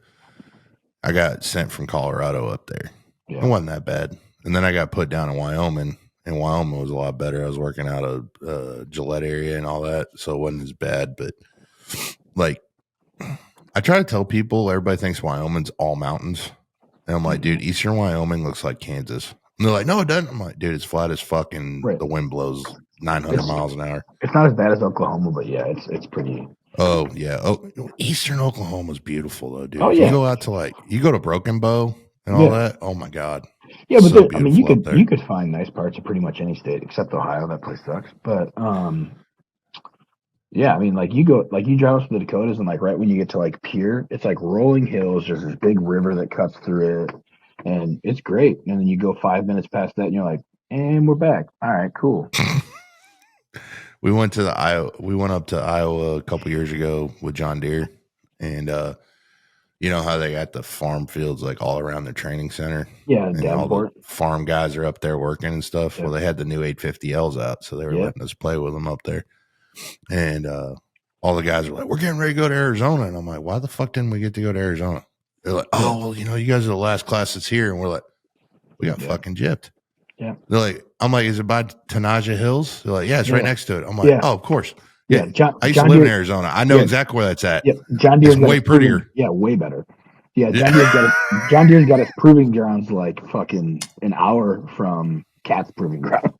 S1: I got sent from Colorado up there. It
S2: Yeah.
S1: wasn't that bad. And then I got put down in Wyoming, and Wyoming was a lot better. I was working out of Gillette area and all that, so it wasn't as bad. But like, I try to tell people, everybody thinks Wyoming's all mountains. And I'm like, dude, eastern Wyoming looks like Kansas. And they're like, no, it doesn't. I'm like, dude, it's flat as fuck, and
S2: Right.
S1: the wind blows 900 miles an hour.
S2: It's not as bad as Oklahoma, but yeah, it's pretty.
S1: Oh, yeah. Oh, eastern Oklahoma's beautiful, though, dude.
S2: Oh
S1: If you
S2: yeah,
S1: go out to you go to Broken Bow and all
S2: yeah,
S1: that, oh my God.
S2: yeah. But
S1: So
S2: I mean,
S1: beautiful up there.
S2: you could find nice parts of pretty much any state except Ohio. That place sucks. But yeah, I mean, like you drive up to the Dakotas, and like right when you get to like Pierre, it's like rolling hills. There's this big river that cuts through it, and it's great. And then you go 5 minutes past that, and you're like, and we're back. All right, cool.
S1: We went to we went up to Iowa a couple years ago with John Deere, and you know how they got the farm fields like all around their training center,
S2: Yeah,
S1: and all the
S2: Davenport.
S1: farm guys are up there working and stuff.
S2: Yeah.
S1: Well, they had the new 850Ls out, so they were
S2: Yeah.
S1: letting us play with them up there, and all the guys were like, "We're getting ready to go to Arizona," and I'm like, "Why the fuck didn't we get to go to Arizona?" They're like, "Oh, well, you guys are the last class that's here," and we're like, "We got fucking gypped."
S2: Yeah.
S1: They're like, I'm like, is it by Tanaja Hills? They're like, yeah, it's right next to it. I'm like,
S2: Yeah.
S1: oh, of course.
S2: Yeah.
S1: Yeah. I used to live in Arizona. I know exactly where that's at.
S2: Yeah, John Deere's
S1: It's
S2: got
S1: way
S2: us proving,
S1: prettier.
S2: yeah, way better. Yeah, John Deere's got us proving grounds like fucking an hour from Cat's proving grounds.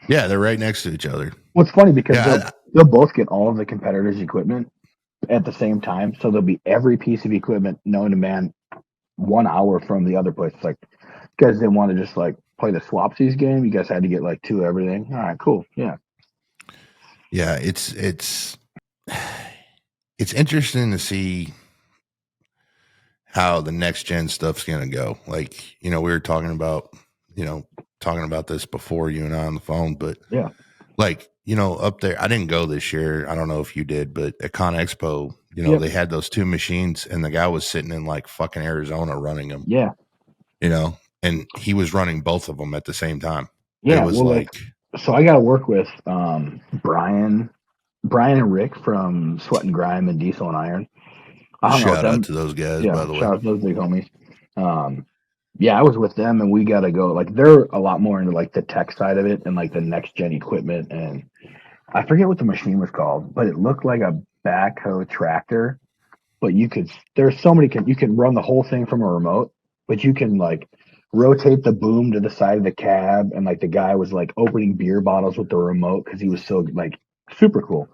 S1: Yeah, they're right next to each other.
S2: What's funny because they'll both get all of the competitors' equipment at the same time, so there'll be every piece of equipment known to man 1 hour from the other place. It's like, you guys didn't want to just like play the swapsies game. You guys had to get like two of everything. All right, cool. Yeah.
S1: Yeah, it's interesting to see how the next gen stuff's gonna go. Like, we were talking about this before, you and I on the phone, but
S2: yeah,
S1: like, up there, I didn't go this year. I don't know if you did, but at Con Expo, they had those two machines, and the guy was sitting in like fucking Arizona running them.
S2: Yeah.
S1: And he was running both of them at the same time.
S2: Yeah.
S1: It was
S2: so I got to work with Brian and Rick from Sweat and Grime and Diesel and Iron.
S1: Shout out to those guys, by the way.
S2: Shout out to those big homies. Yeah, I was with them, and we got to go. Like, they're a lot more into like the tech side of it and like the next gen equipment. And I forget what the machine was called, but it looked like a backhoe tractor. But there's so many, you can run the whole thing from a remote, but you can like rotate the boom to the side of the cab. And like the guy was like opening beer bottles with the remote because he was so like super cool.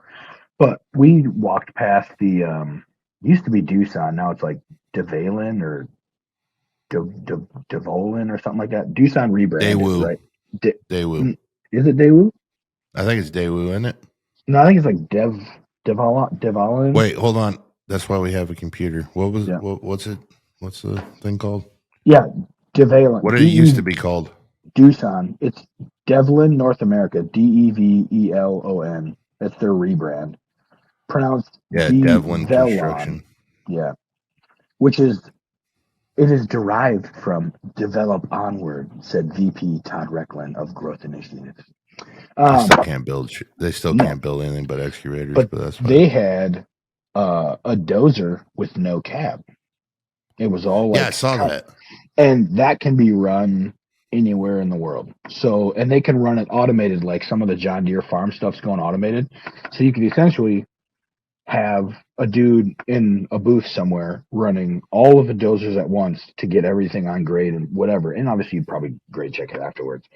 S2: But we walked past the, used to be Doosan. Now it's like Devalin or Devolin or something like that. Doosan rebranded,
S1: Daewoo.
S2: right?
S1: Daewoo.
S2: Is it Daewoo?
S1: I think it's Daewoo, isn't it?
S2: No, I think it's like Devalin.
S1: Wait, hold on. That's why we have a computer. What's it? What's the thing called?
S2: Yeah, Devalin.
S1: What did it used to be called?
S2: Doosan. It's Devlin North America. Develon. That's their rebrand. Pronounced
S1: Devlin Construction.
S2: Yeah, which is it is derived from develop onward, said VP Todd Recklin of Growth Initiatives.
S1: They still can't build. They still can't build anything but excavators. But that's fine.
S2: They had a dozer with no cab. It was all like,
S1: I saw that,
S2: and that can be run anywhere in the world. So, and they can run it automated, like some of the John Deere farm stuff's going automated. So you could essentially have a dude in a booth somewhere running all of the dozers at once to get everything on grade and whatever. And obviously you'd probably grade check it afterwards.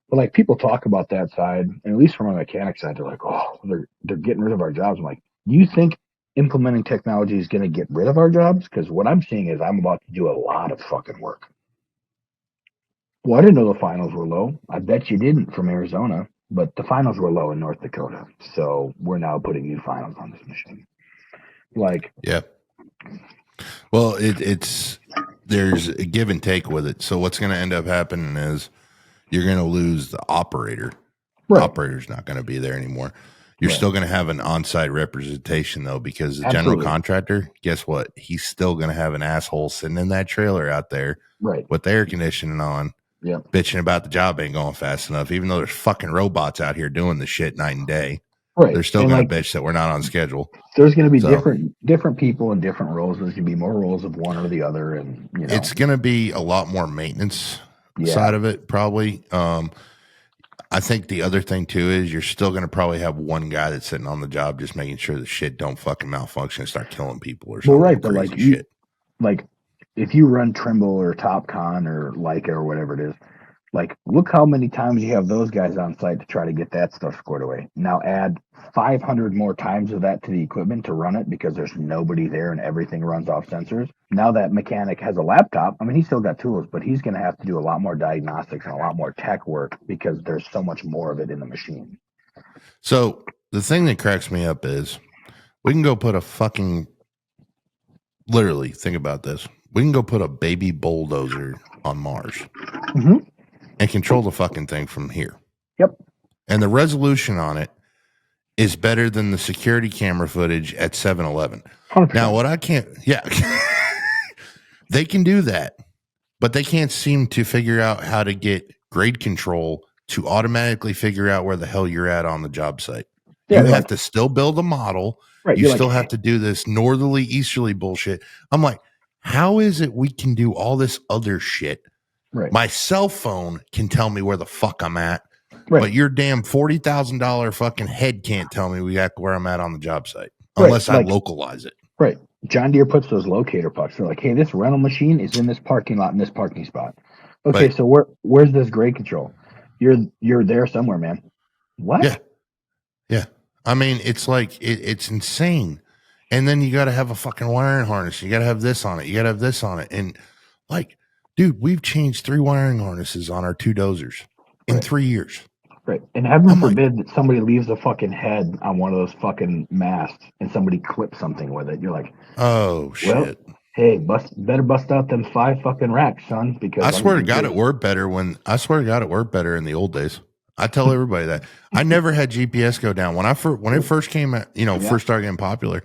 S2: But like people talk about that side, and at least from a mechanic side, they're like, oh, they're getting rid of our jobs. I'm like, you think implementing technology is going to get rid of our jobs? Because what I'm seeing is I'm about to do a lot of fucking work. Well, I didn't know the finals were low. I bet you didn't from Arizona, but the finals were low in North Dakota. So we're now putting new finals on this machine. Like,
S1: yeah. Well, it's there's a give and take with it. So what's going to end up happening is you're going to lose the operator.
S2: right,
S1: The operator's not going to be there anymore. You're
S2: right.
S1: still going to have an on-site representation though, because the
S2: Absolutely.
S1: general contractor, guess what? He's still going to have an asshole sitting in that trailer out there
S2: Right.
S1: with the air conditioning on,
S2: Yep.
S1: bitching about the job ain't going fast enough, even though there's fucking robots out here doing the shit night and day.
S2: Right.
S1: They're still
S2: And
S1: going
S2: like,
S1: to bitch that we're not on schedule.
S2: there's going to be
S1: So
S2: different people in different roles. There's going to be more roles of one or the other, and you know,
S1: it's going to be a lot more maintenance
S2: yeah,
S1: side of it, probably. I think the other thing too is you're still going to probably have one guy that's sitting on the job just making sure the shit don't fucking malfunction and start killing people or something.
S2: well, right, but
S1: crazy
S2: like
S1: shit.
S2: like if you run Trimble or TopCon or Leica or whatever it is, like look how many times you have those guys on site to try to get that stuff squared away. Now add 500 more times of that to the equipment to run it because there's nobody there and everything runs off sensors. Now that mechanic has a laptop. I mean, he's still got tools, but he's going to have to do a lot more diagnostics and a lot more tech work because there's so much more of it in the machine.
S1: So the thing that cracks me up is we can go put a fucking, literally think about this. We can go put a baby bulldozer on Mars and control the fucking thing from here.
S2: Yep.
S1: And the resolution on it is better than the security camera footage at 7-Eleven.
S2: 100%.
S1: Now, what I can't, yeah, they can do that, but they can't seem to figure out how to get grade control to automatically figure out where the hell you're at on the job site.
S2: Yeah,
S1: you have
S2: like,
S1: to still build a model.
S2: right,
S1: You
S2: you're
S1: still
S2: like,
S1: have to do this northerly, easterly bullshit. I'm like, how is it we can do all this other shit?
S2: right,
S1: My cell phone can tell me where the fuck I'm at,
S2: right,
S1: but your damn $40,000 fucking head can't tell me where I'm at on the job site
S2: right.
S1: unless I
S2: Like,
S1: localize it.
S2: right. John Deere puts those locator pucks. They're like, hey, this rental machine is in this parking lot in this parking spot. Okay,
S1: Right.
S2: so where's this grade control? You're there somewhere, man. What?
S1: Yeah. Yeah. I mean, it's like it's insane. And then you got to have a fucking wiring harness. You got to have this on it. You got to have this on it. And like, dude, we've changed 3 wiring harnesses on our 2 dozers in
S2: Right.
S1: 3 years.
S2: Right. And heaven
S1: I'm like,
S2: forbid that somebody leaves a fucking head on one of those fucking masts and somebody clips something with it. You're like,
S1: oh
S2: well,
S1: shit.
S2: hey, better bust out them 5 fucking racks, son, because
S1: I
S2: I'm
S1: swear to
S2: gonna
S1: God,
S2: do
S1: it worked better in the old days. I tell everybody that. I never had GPS go down when it first came out, first started getting popular,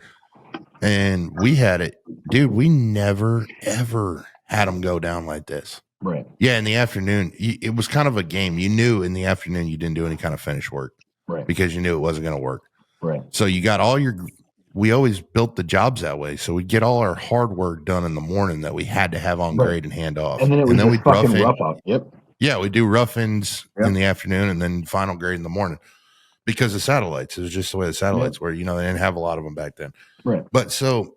S1: and we had it, dude. We never ever had them go down like this.
S2: Right.
S1: Yeah, in the afternoon, it was kind of a game. You knew in the afternoon you didn't do any kind of finish work,
S2: Right.
S1: because you knew it wasn't going to work.
S2: Right.
S1: So you got we always built the jobs that way. So we'd get all our hard work done in the morning that we had to have on grade and hand off.
S2: And then it was
S1: we'd
S2: fucking rough out. Yep.
S1: Yeah, we do rough-ins in the afternoon and then final grade in the morning because of satellites. It was just the way the satellites were. They didn't have a lot of them back then.
S2: Right.
S1: But so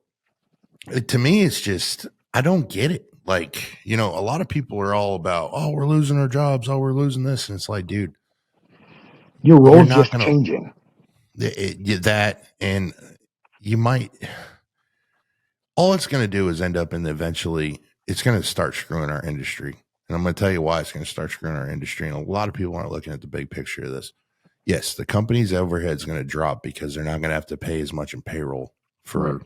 S1: to me, it's just, I don't get it. Like, a lot of people are all about, oh, we're losing our jobs. Oh, we're losing this. And it's like, dude,
S2: your role's just changing.
S1: That, and you might, all it's going to do is end up in eventually, it's going to start screwing our industry. And I'm going to tell you why it's going to start screwing our industry. And a lot of people aren't looking at the big picture of this. Yes, the company's overhead is going to drop because they're not going to have to pay as much in payroll for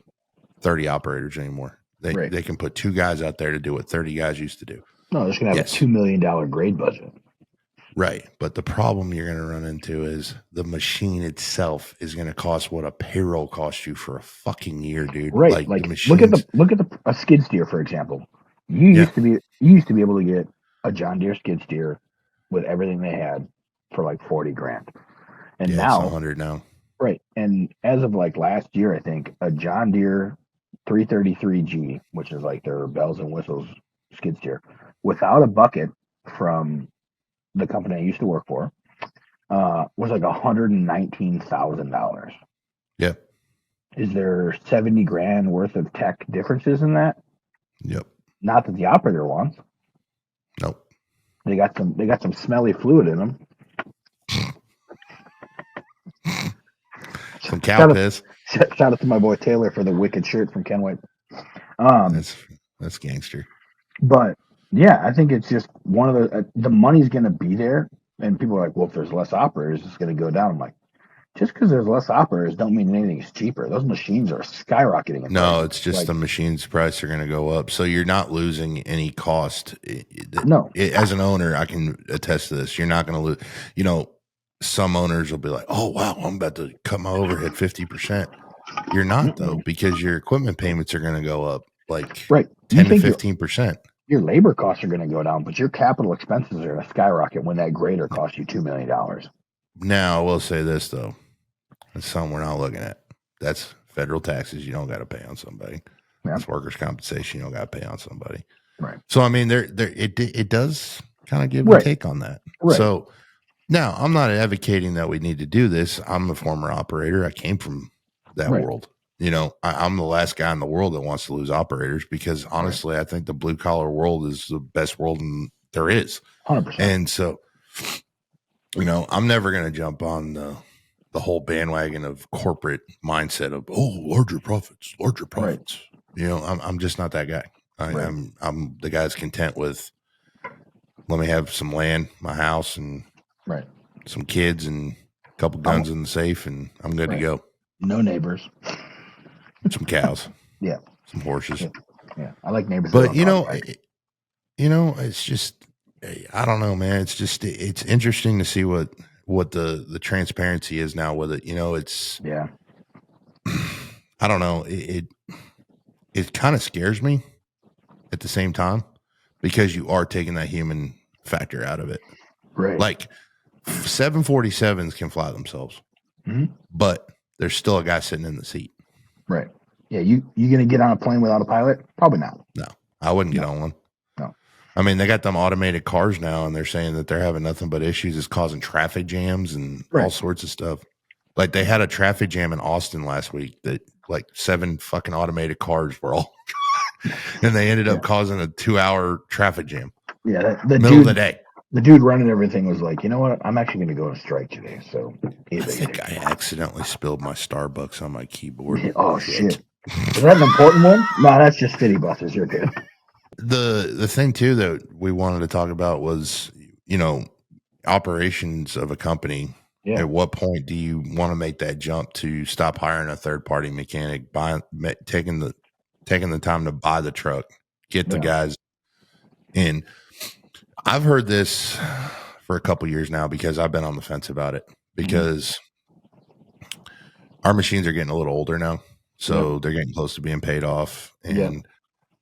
S1: 30 operators anymore. They can put 2 guys out there to do what 30 guys used to do.
S2: No, they're just going to have a $2 million grade budget.
S1: Right. But the problem you're going to run into is the machine itself is going to cost what a payroll costs you for a fucking year, dude.
S2: Right. Like look at a skid steer, for example. You used to be able to get a John Deere skid steer with everything they had for like $40,000. And now
S1: it's 100 now.
S2: Right. And as of like last year, I think a John Deere 333G, which is like their bells and whistles skid steer, without a bucket from the company I used to work for, was like $119,000.
S1: Yeah.
S2: Is there $70,000 worth of tech differences in that?
S1: Yep.
S2: Not that the operator wants.
S1: Nope.
S2: They got some smelly fluid in them.
S1: Some cow piss.
S2: Shout out to my boy Taylor for the wicked shirt from Ken White. Um,
S1: That's gangster.
S2: but yeah, I think it's just one of the money's going to be there, and people are like, well, if there's less operators, it's going to go down. I'm like, just because there's less operators, don't mean anything's cheaper. Those machines are skyrocketing in
S1: No,
S2: price.
S1: it's just
S2: Like,
S1: the machine's price are going to go up. So you're not losing any cost.
S2: no,
S1: As an owner, I can attest to this. You're not going to lose. You know, some owners will be like, "Oh wow, I'm about to cut my overhead 50%." You're not though, because your equipment payments are going to go up like
S2: right. You
S1: 10 to
S2: think
S1: 15%.
S2: your labor costs are going to go down, but your capital expenses are going to skyrocket when that grader costs you $2 million.
S1: Now, I will say this though. That's something we're not looking at. That's federal taxes you don't got to pay on somebody.
S2: Yeah.
S1: That's workers' compensation you don't got to pay on somebody.
S2: Right.
S1: So I mean, it does kind of give
S2: Right.
S1: and take on that.
S2: Right.
S1: So now I'm not advocating that we need to do this. I'm a former operator. I came from that
S2: Right.
S1: world. You know, I'm the last guy in the world that wants to lose operators because honestly, I think the blue collar world is the best world there is.
S2: 100%.
S1: And so, you know, I'm never going to jump on the whole bandwagon of corporate mindset of larger profits.
S2: Right.
S1: You know, I'm just not that guy.
S2: Right.
S1: I'm the guy that's content with let me have some land, my house, and
S2: Right.
S1: some kids and a couple guns in the safe, and I'm good to go.
S2: No neighbors.
S1: Some cows.
S2: Yeah.
S1: Some horses.
S2: Yeah. I like neighbors.
S1: But you know, it's just I don't know, man. It's just it's interesting to see what the transparency is now with it. You know, it's
S2: yeah.
S1: I don't know. It kind of scares me at the same time because you are taking that human factor out of it.
S2: Right.
S1: Like 747s can fly themselves, but there's still a guy sitting in the seat.
S2: Right. Yeah. You gonna get on a plane without a pilot? Probably not.
S1: No, I wouldn't get on one.
S2: No.
S1: I mean, they got them automated cars now, and they're saying that they're having nothing but issues. It's causing traffic jams and all sorts of stuff. Like they had a traffic jam in Austin last week that like 7 fucking automated cars were all, and they ended up causing a 2-hour traffic jam.
S2: Yeah,
S1: middle of the day.
S2: The dude running everything was like, you know what? I'm actually going to go on strike today. So
S1: I think I accidentally spilled my Starbucks on my keyboard.
S2: Oh shit! Is that an important one? No, that's just city buses. You're good.
S1: The thing too that we wanted to talk about was, you know, operations of a company. Yeah. At what point do you want to make that jump to stop hiring a third party mechanic, taking the time to buy the truck, get the guys in? I've heard this for a couple years now because I've been on the fence about it because our machines are getting a little older now, so they're getting close to being paid off, and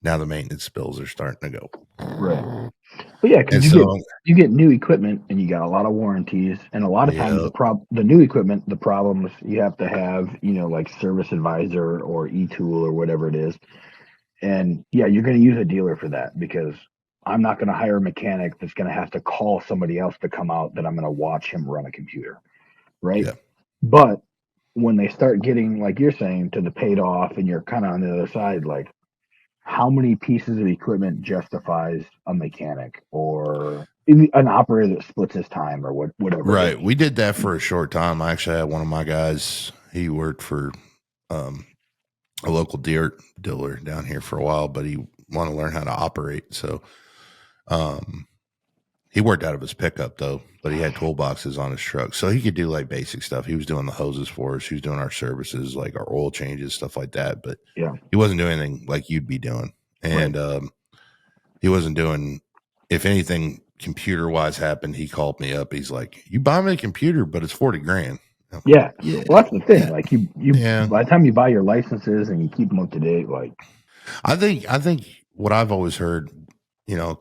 S1: now the maintenance bills are starting to go.
S2: Right. But yeah, because you get new equipment and you got a lot of warranties, and a lot of times the new equipment, the problems you have to have, you know, like Service Advisor or eTool or whatever it is, and you're going to use a dealer for that because I'm not going to hire a mechanic that's going to have to call somebody else to come out that I'm going to watch him run a computer, right? Yeah. But when they start getting, like you're saying, to the paid off, and you're kind of on the other side, like, how many pieces of equipment justifies a mechanic or an operator that splits his time or whatever?
S1: Right. We did that for a short time. I actually had one of my guys, he worked for a local Deere dealer down here for a while, but he wanted to learn how to operate. So he worked out of his pickup though, but he had toolboxes on his truck. So he could do like basic stuff. He was doing the hoses for us. He was doing our services, like our oil changes, stuff like that. But he wasn't doing anything like you'd be doing. And he wasn't doing, if anything computer wise happened, he called me up. He's like, you buy me a computer, but it's $40,000.
S2: Yeah. Well, that's the thing. Like by the time you buy your licenses and you keep them up to date, like
S1: I think what I've always heard, you know,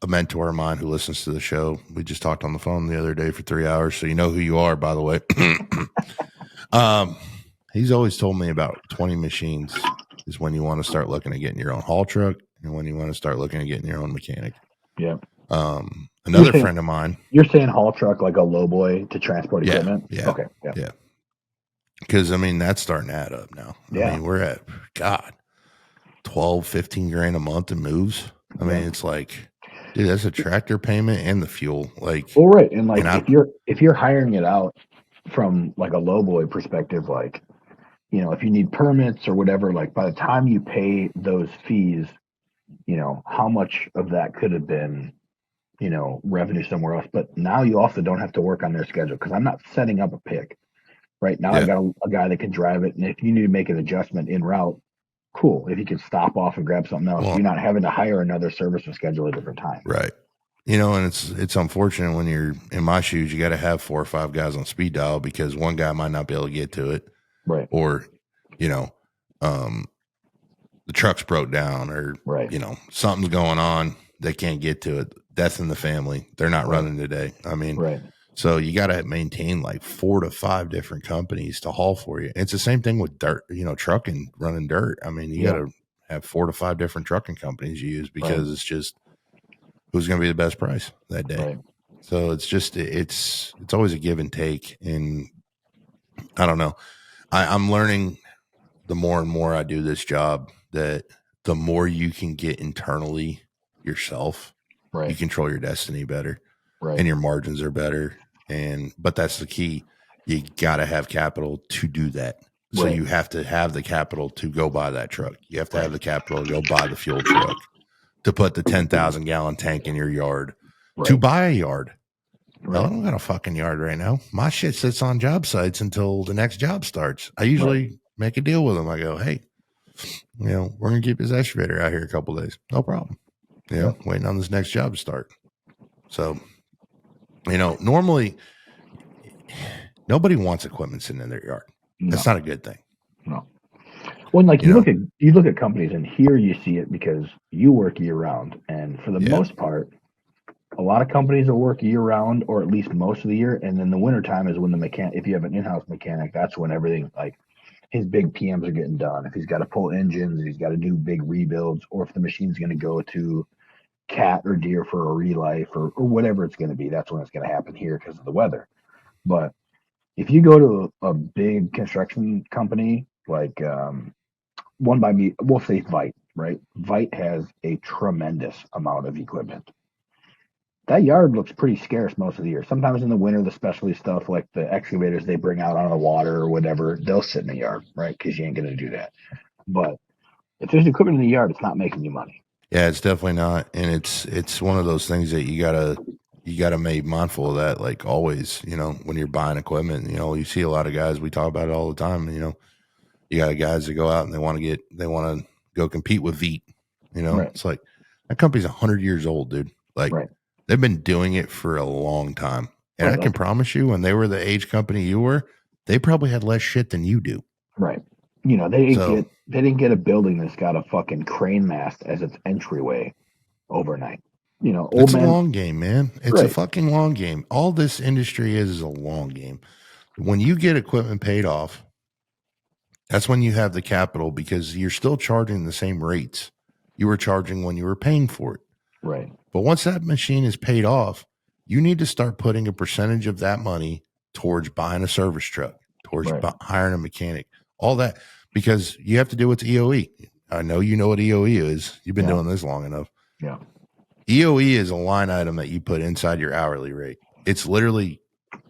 S1: a mentor of mine who listens to the show, we just talked on the phone the other day for 3 hours. So you know who you are, by the way. He's always told me about 20 machines is when you want to start looking at getting your own haul truck and when you want to start looking at getting your own mechanic.
S2: Yeah.
S1: Another friend of mine.
S2: You're saying haul truck like a lowboy to transport equipment?
S1: Yeah. Okay. Yeah. Because, I mean, that's starting to add up now. I mean, we're at, God, 12, 15 grand a month in moves. I mean, it's like, dude, that's a tractor payment and the fuel. Like,
S2: well, right. And like, if you're hiring it out from like a lowboy perspective, like you know, if you need permits or whatever, like by the time you pay those fees, you know, how much of that could have been, you know, revenue somewhere else. But now you also don't have to work on their schedule because I'm not setting up a pick. Right now, I
S1: Yeah.
S2: got a guy that can drive it, and if you need to make an adjustment en route, cool. If you can stop off and grab something else,
S1: Well,
S2: you're not having to hire another service and schedule a different time.
S1: right. You know, and it's unfortunate when you're in my shoes, you got to have 4 or 5 guys on speed dial because one guy might not be able to get to it,
S2: Right.
S1: or, you know, the truck's broke down, or,
S2: Right.
S1: you know, something's going on. They can't get to it. Death in the family. They're not
S2: Right.
S1: running today. I mean,
S2: Right.
S1: so you got to maintain like 4 to 5 different companies to haul for you. It's the same thing with dirt, you know, trucking, running dirt. I mean, you got to have 4 to 5 different trucking companies you use because it's just who's going to be the best price that day.
S2: Right.
S1: So it's just, it's always a give and take. And I don't know. I'm learning the more and more I do this job that the more you can get internally yourself,
S2: Right.
S1: you control your destiny better.
S2: Right.
S1: And your margins are better. But that's the key. You got to have capital to do that. So
S2: Right.
S1: you have to have the capital to go buy that truck. You have to have the capital to go buy the fuel truck, to put the 10,000 gallon tank in your yard, to buy a yard. Well, I don't got a fucking yard right now. My shit sits on job sites until the next job starts. I usually make a deal with them. I go, hey, you know, we're going to keep this excavator out here a couple of days. No problem. You know, waiting on this next job to start. So, you know, normally nobody wants equipment sitting in their yard. That's not a good thing.
S2: No. When like you look at companies, and here you see it because you work year round, and for the most part, a lot of companies will work year round or at least most of the year, and then the wintertime is when the mechanic, if you have an in-house mechanic, that's when everything, like his big PMs are getting done. If he's got to pull engines, he's got to do big rebuilds, or if the machine's going to go to Cat or Deere for a relife or whatever it's going to be, that's when it's going to happen here because of the weather. But if you go to a big construction company like one by me, we'll say Vite, right? Vite has a tremendous amount of equipment. That yard looks pretty scarce most of the year. Sometimes in the winter, the specialty stuff like the excavators they bring out on the water or whatever, they'll sit in the yard, right? Because you ain't going to do that. But if there's equipment in the yard, it's not making you money.
S1: Yeah, it's definitely not. And it's one of those things that you gotta make mindful of that, like always, you know, when you're buying equipment. You know, you see a lot of guys, we talk about it all the time, you know, you got guys that go out and they want to go compete with Veet. You know, It's like that company's 100 years old, dude. Like they've been doing it for a long time. And I can promise you, when they were the age company you were, they probably had less shit than you do.
S2: Right. You know, they didn't get a building that's got a fucking crane mast as its entryway overnight. You know,
S1: it's a long game, man. It's a fucking long game. All this industry is a long game. When you get equipment paid off, that's when you have the capital, because you're still charging the same rates you were charging when you were paying for it.
S2: Right.
S1: But once that machine is paid off, you need to start putting a percentage of that money towards buying a service truck, towards hiring a mechanic, all that, because you have to do what's EOE. I know you know what EOE is. You've been doing this long enough.
S2: Yeah.
S1: EOE is a line item that you put inside your hourly rate. It's literally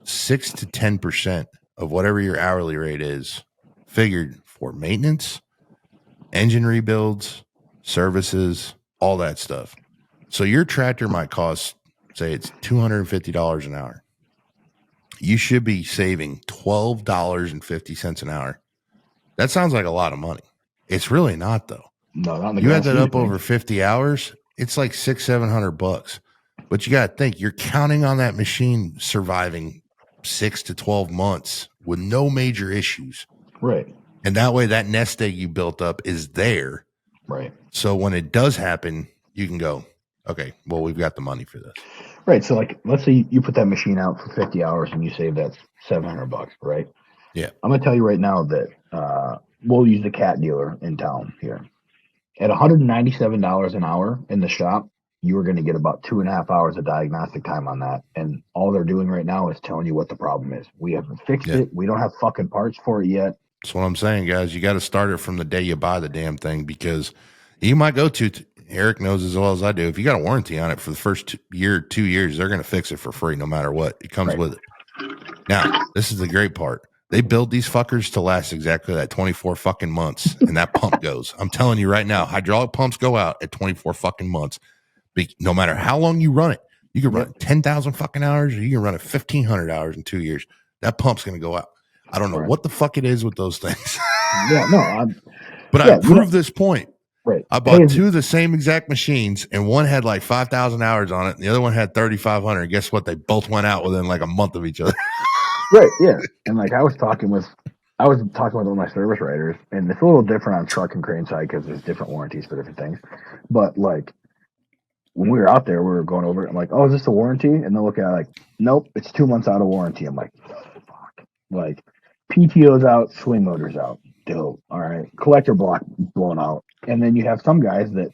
S1: 6 to 10% of whatever your hourly rate is, figured for maintenance, engine rebuilds, services, all that stuff. So your tractor might cost, say it's $250 an hour. You should be saving $12.50 an hour. That sounds like a lot of money. It's really not, though.
S2: No, not in the
S1: you add that up over 50 hours, it's like $600-700. But you got to think, you're counting on that machine surviving 6 to 12 months with no major issues.
S2: Right.
S1: And that way, that nest egg you built up is there.
S2: Right.
S1: So when it does happen, you can go, okay, well, we've got the money for this.
S2: Right. So, like, let's say you put that machine out for 50 hours and you save that $700, right?
S1: Yeah.
S2: I'm going to tell you right now that we'll use the Cat dealer in town here. At $197 an hour in the shop, you are going to get about 2.5 hours of diagnostic time on that. And all they're doing right now is telling you what the problem is. We haven't fixed it. We don't have fucking parts for it yet.
S1: That's what I'm saying, guys. You got to start it from the day you buy the damn thing, because you might go to, Eric knows as well as I do, if you got a warranty on it for the first year, 2 years, they're going to fix it for free no matter what. It comes with it. Now, this is the great part. They build these fuckers to last exactly that 24 fucking months, and that pump goes. I'm telling you right now, hydraulic pumps go out at 24 fucking months. No matter how long you run it, you can run it 10,000 fucking hours, or you can run it 1,500 hours in 2 years. That pump's going to go out. I don't know what the fuck it is with those things. But I proved this point.
S2: Right.
S1: I bought two of the same exact machines, and one had like 5,000 hours on it, and the other one had 3,500. Guess what? They both went out within like a month of each other.
S2: Right. Yeah. And like I was talking with one of my service writers, and it's a little different on truck and crane side because there's different warranties for different things. But like when we were out there, we were going over it. I'm like, oh, is this a warranty? And they'll look at it like, nope, it's 2 months out of warranty. I'm like, fuck. Like PTO's out, swing motor's out. Dope. All right. Collector block blown out. And then you have some guys that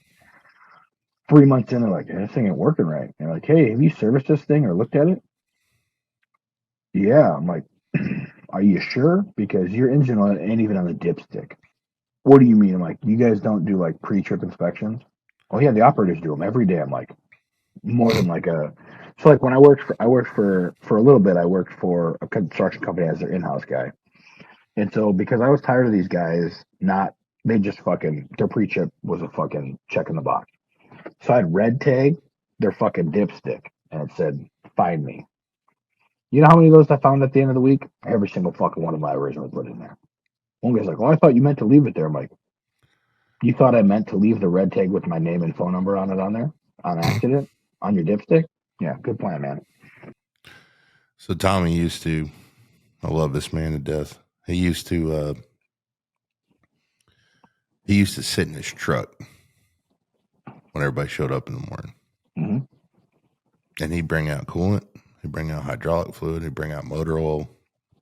S2: 3 months in, they're like, this thing ain't working right. And like, hey, have you serviced this thing or looked at it? Yeah. I'm like, are you sure? Because your engine oil ain't even on the dipstick. What do you mean? I'm like, you guys don't do like pre-trip inspections? Oh yeah, the operators do them every day. I'm like, more than like a. So like when I worked for a little bit. I worked for a construction company as their in-house guy, and so because I was tired of these guys, they just fucking their pre-trip was a fucking check in the box. So I'd red tag their fucking dipstick, and it said, "Find me." You know how many of those I found at the end of the week? Every single fucking one of my originals put in there. One guy's like, "Oh, I thought you meant to leave it there." I'm like, "You thought I meant to leave the red tag with my name and phone number on it on there on accident on your dipstick?" Yeah, good plan, man.
S1: So Tommy used to, I love this man to death. He used to sit in his truck when everybody showed up in the morning. Mm-hmm. And he'd bring out coolant, he'd bring out hydraulic fluid, he'd bring out motor oil,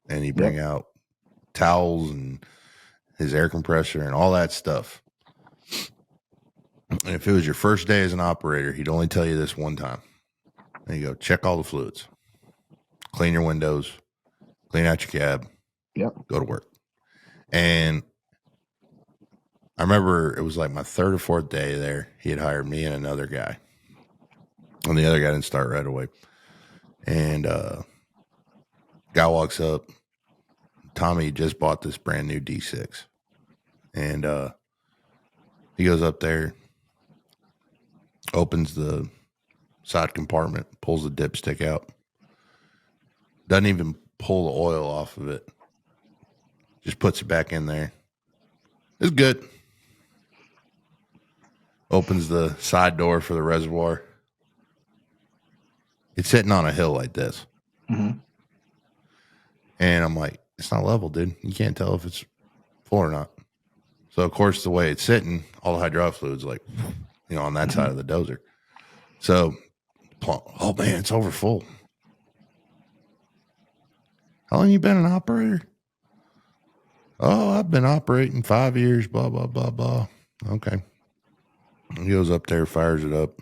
S1: and he'd bring out towels and his air compressor and all that stuff. And if it was your first day as an operator, he'd only tell you this one time. There you go. Check all the fluids. Clean your windows. Clean out your cab.
S2: Yep.
S1: Go to work. And I remember it was like my third or fourth day there. He had hired me and another guy. And the other guy didn't start right away. And guy walks up. Tommy just bought this brand new D6. And he goes up there, opens the side compartment, pulls the dipstick out. Doesn't even pull the oil off of it. Just puts it back in there. It's good. Opens the side door for the reservoir. It's sitting on a hill like this. Mm-hmm. And I'm like, it's not level, dude. You can't tell if it's full or not. So, of course, the way it's sitting, all the hydraulic fluid's like, on that side of the dozer. So, oh, man, it's over full. How long you been an operator? Oh, I've been operating 5 years, blah, blah, blah, blah. Okay. He goes up there, fires it up.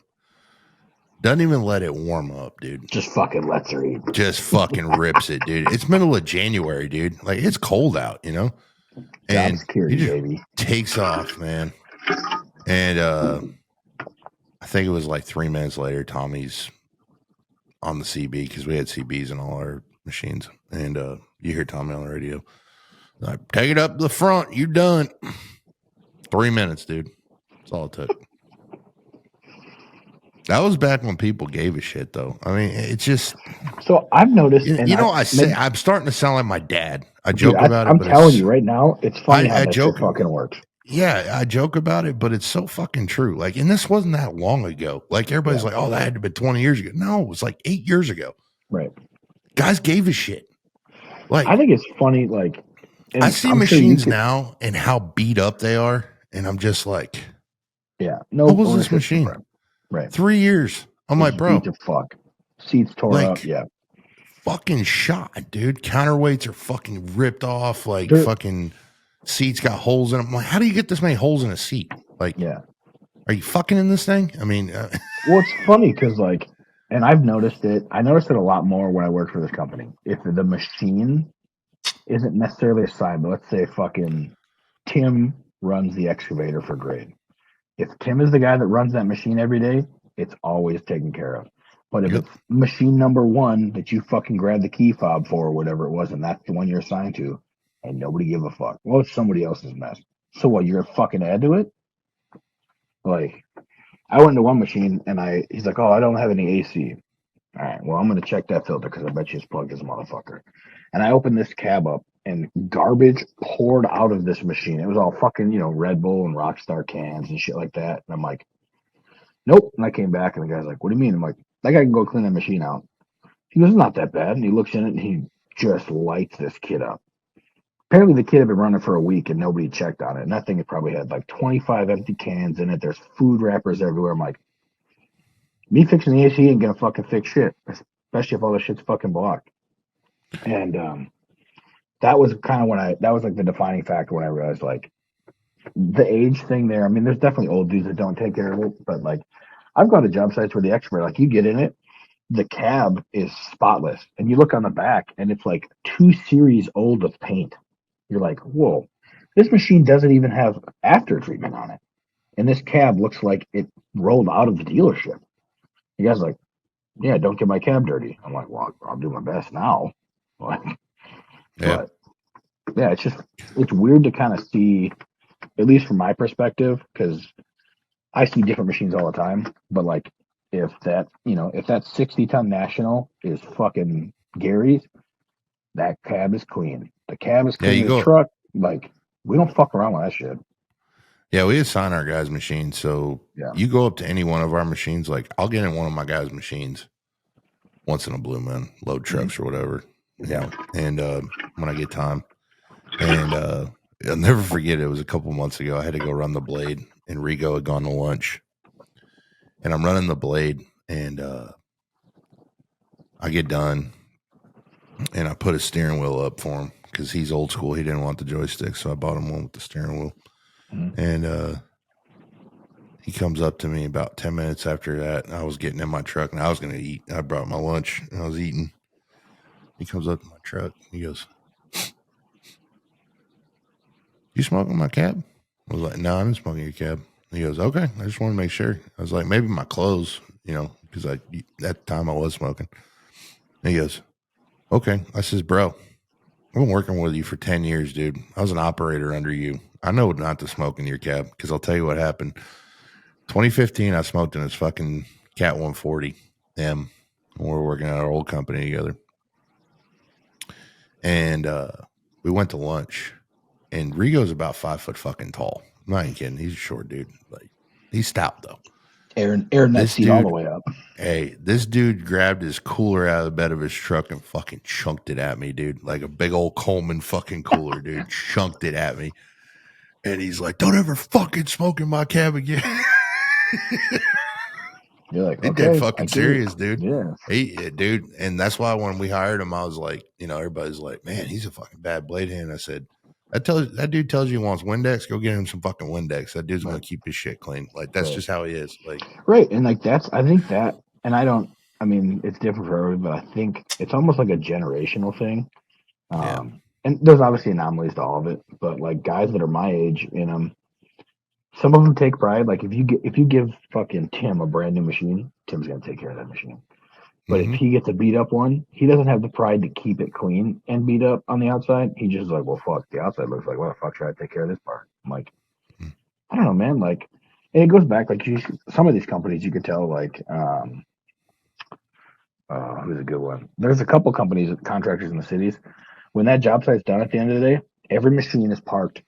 S1: Doesn't even let it warm up, dude.
S2: Just fucking lets her eat.
S1: Just fucking rips it, dude. It's middle of January, dude. Like, it's cold out, And
S2: security,
S1: he just
S2: baby.
S1: takes off, man. And I think it was like 3 minutes later, Tommy's on the CB because we had CBs in all our machines. And you hear Tommy on the radio. Like, take it up the front. You done. 3 minutes, dude. That's all it took. That was back when people gave a shit, though. I mean, it's just.
S2: So I've noticed.
S1: I'm starting to sound like my dad. I joke about it.
S2: I'm telling you right now, it's funny how that shit fucking works.
S1: Yeah, I joke about it, but it's so fucking true. Like, and this wasn't that long ago. Like, everybody's like, oh, that had to be 20 years ago. No, it was like 8 years ago.
S2: Right.
S1: Guys gave a shit. Like,
S2: I think it's funny, like.
S1: I see machines now and how beat up they are, and I'm just like,
S2: yeah.
S1: No, what was this machine?
S2: Right.
S1: 3 years. I'm like, bro.
S2: Beat the fuck. Seats tore up. Yeah.
S1: Fucking shot, dude. Counterweights are fucking ripped off. Like, fucking seats got holes in them. I'm like, how do you get this many holes in a seat? Like,
S2: yeah.
S1: Are you fucking in this thing? I mean,
S2: well, it's funny because, like, and I've noticed it. I noticed it a lot more when I worked for this company. If the machine isn't necessarily assigned, but let's say fucking Tim runs the excavator for grade. If Tim is the guy that runs that machine every day, it's always taken care of. But if
S1: Yep.
S2: it's machine number one that you fucking grabbed the key fob for or whatever it was, and that's the one you're assigned to, and nobody give a fuck. Well, it's somebody else's mess. So what? You're a fucking add to it? Like, I went to one machine and he's like, oh, I don't have any AC. All right, well, I'm gonna check that filter because I bet you it's plugged as a motherfucker. And I opened this cab up and garbage poured out of this machine. It was all fucking, Red Bull and Rockstar cans and shit like that. And I'm like, nope. And I came back and the guy's like, what do you mean? I'm like, that guy can go clean that machine out. He goes, it's not that bad. And he looks in it and he just lights this kid up. Apparently the kid had been running for a week and nobody checked on it. And that thing had probably had like 25 empty cans in it. There's food wrappers everywhere. I'm like, me fixing the AC ain't gonna fucking fix shit, especially if all the shit's fucking blocked. And that was kind of that was like the defining factor when I realized like the age thing there. I mean, there's definitely old dudes that don't take care of it, but like I've gone to job sites where the expert, like you get in it, the cab is spotless, and you look on the back, and it's like 2 series old of paint. You're like, whoa, this machine doesn't even have after treatment on it, and this cab looks like it rolled out of the dealership. You guys are like, yeah, don't get my cab dirty. I'm like, well, I'll do my best now.
S1: Yeah.
S2: But yeah, it's weird to kind of see, at least from my perspective, because I see different machines all the time. But like, if that 60-ton National is fucking Gary's, that cab is clean. The cab is clean. The truck, like, we don't fuck around with that shit.
S1: Yeah, we assign our guys' machines. So you go up to any one of our machines, like I'll get in one of my guys' machines once in a blue moon, load trucks or whatever. Yeah. And when I get time. And I'll never forget it was a couple months ago. I had to go run the blade and Rigo had gone to lunch. And I'm running the blade and I get done and I put a steering wheel up for him because he's old school. He didn't want the joystick. So I bought him one with the steering wheel. And he comes up to me about 10 minutes after that. And I was getting in my truck and I was going to eat. I brought my lunch and I was eating. He comes up to my truck. He goes, you smoking my cab? I was like, no, I'm not smoking your cab. He goes, okay. I just want to make sure. I was like, maybe my clothes, because at the time I was smoking. And he goes, okay. I says, bro, I've been working with you for 10 years, dude. I was an operator under you. I know not to smoke in your cab because I'll tell you what happened. 2015, I smoked in his fucking Cat 140 M. We were working at our old company together. And we went to lunch. And Rigo's about 5 foot fucking tall. I'm not even kidding. He's a short dude. Like, he's stout though.
S2: Airing that seat all the way up.
S1: Hey, this dude grabbed his cooler out of the bed of his truck and fucking chunked it at me, dude. Like a big old Coleman fucking cooler, dude. Chunked it at me. And he's like, don't ever fucking smoke in my cab again.
S2: You're like,
S1: okay, dead fucking serious, dude.
S2: Yeah.
S1: Dude. And that's why when we hired him, I was like, everybody's like, man, he's a fucking bad blade hand. I said, that dude tells you he wants Windex, go get him some fucking Windex. That dude's gonna keep his shit clean. Like that's just how he is. Like
S2: and like I think that, and it's different for everybody, but I think it's almost like a generational thing. And there's obviously anomalies to all of it, but like guys that are my age, some of them take pride. Like if you give fucking Tim a brand new machine, Tim's gonna take care of that machine. But if he gets a beat up one, he doesn't have the pride to keep it clean and beat up on the outside. He just like, well, fuck, the outside looks like, what the fuck should I take care of this part? I'm like, I don't know, man. Like, and it goes back, like some of these companies, you could tell, like, who's a good one? There's a couple companies, contractors in the cities. When that job site's done at the end of the day, every machine is parked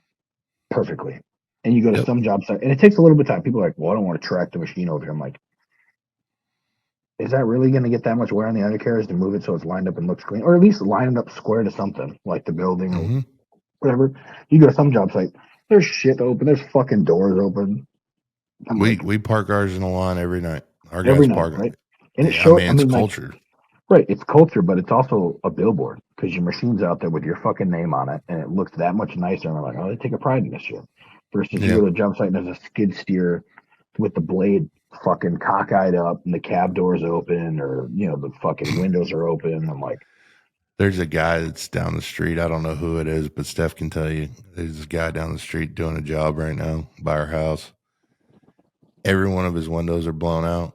S2: perfectly. And you go to some job site, and it takes a little bit of time. People are like, well, I don't want to track the machine over here. I'm like, is that really going to get that much wear on the undercarriage to move it so it's lined up and looks clean? Or at least line it up square to something, like the building or whatever. You go to some job site, there's shit open. There's fucking doors open.
S1: We park ours in the lawn every night. Our
S2: every
S1: guys
S2: night,
S1: park.
S2: Right? And it shows,
S1: it's culture.
S2: Like, right, it's culture, but it's also a billboard because your machine's out there with your fucking name on it, and it looks that much nicer. And I'm like, oh, they take a pride in this shit. Versus you go to a job site and there's a skid steer with the blade fucking cockeyed up and the cab doors open, or the fucking windows are open. I'm like,
S1: there's a guy that's down the street. I don't know who it is, but Steph can tell you. There's this guy down the street doing a job right now by our house. Every one of his windows are blown out.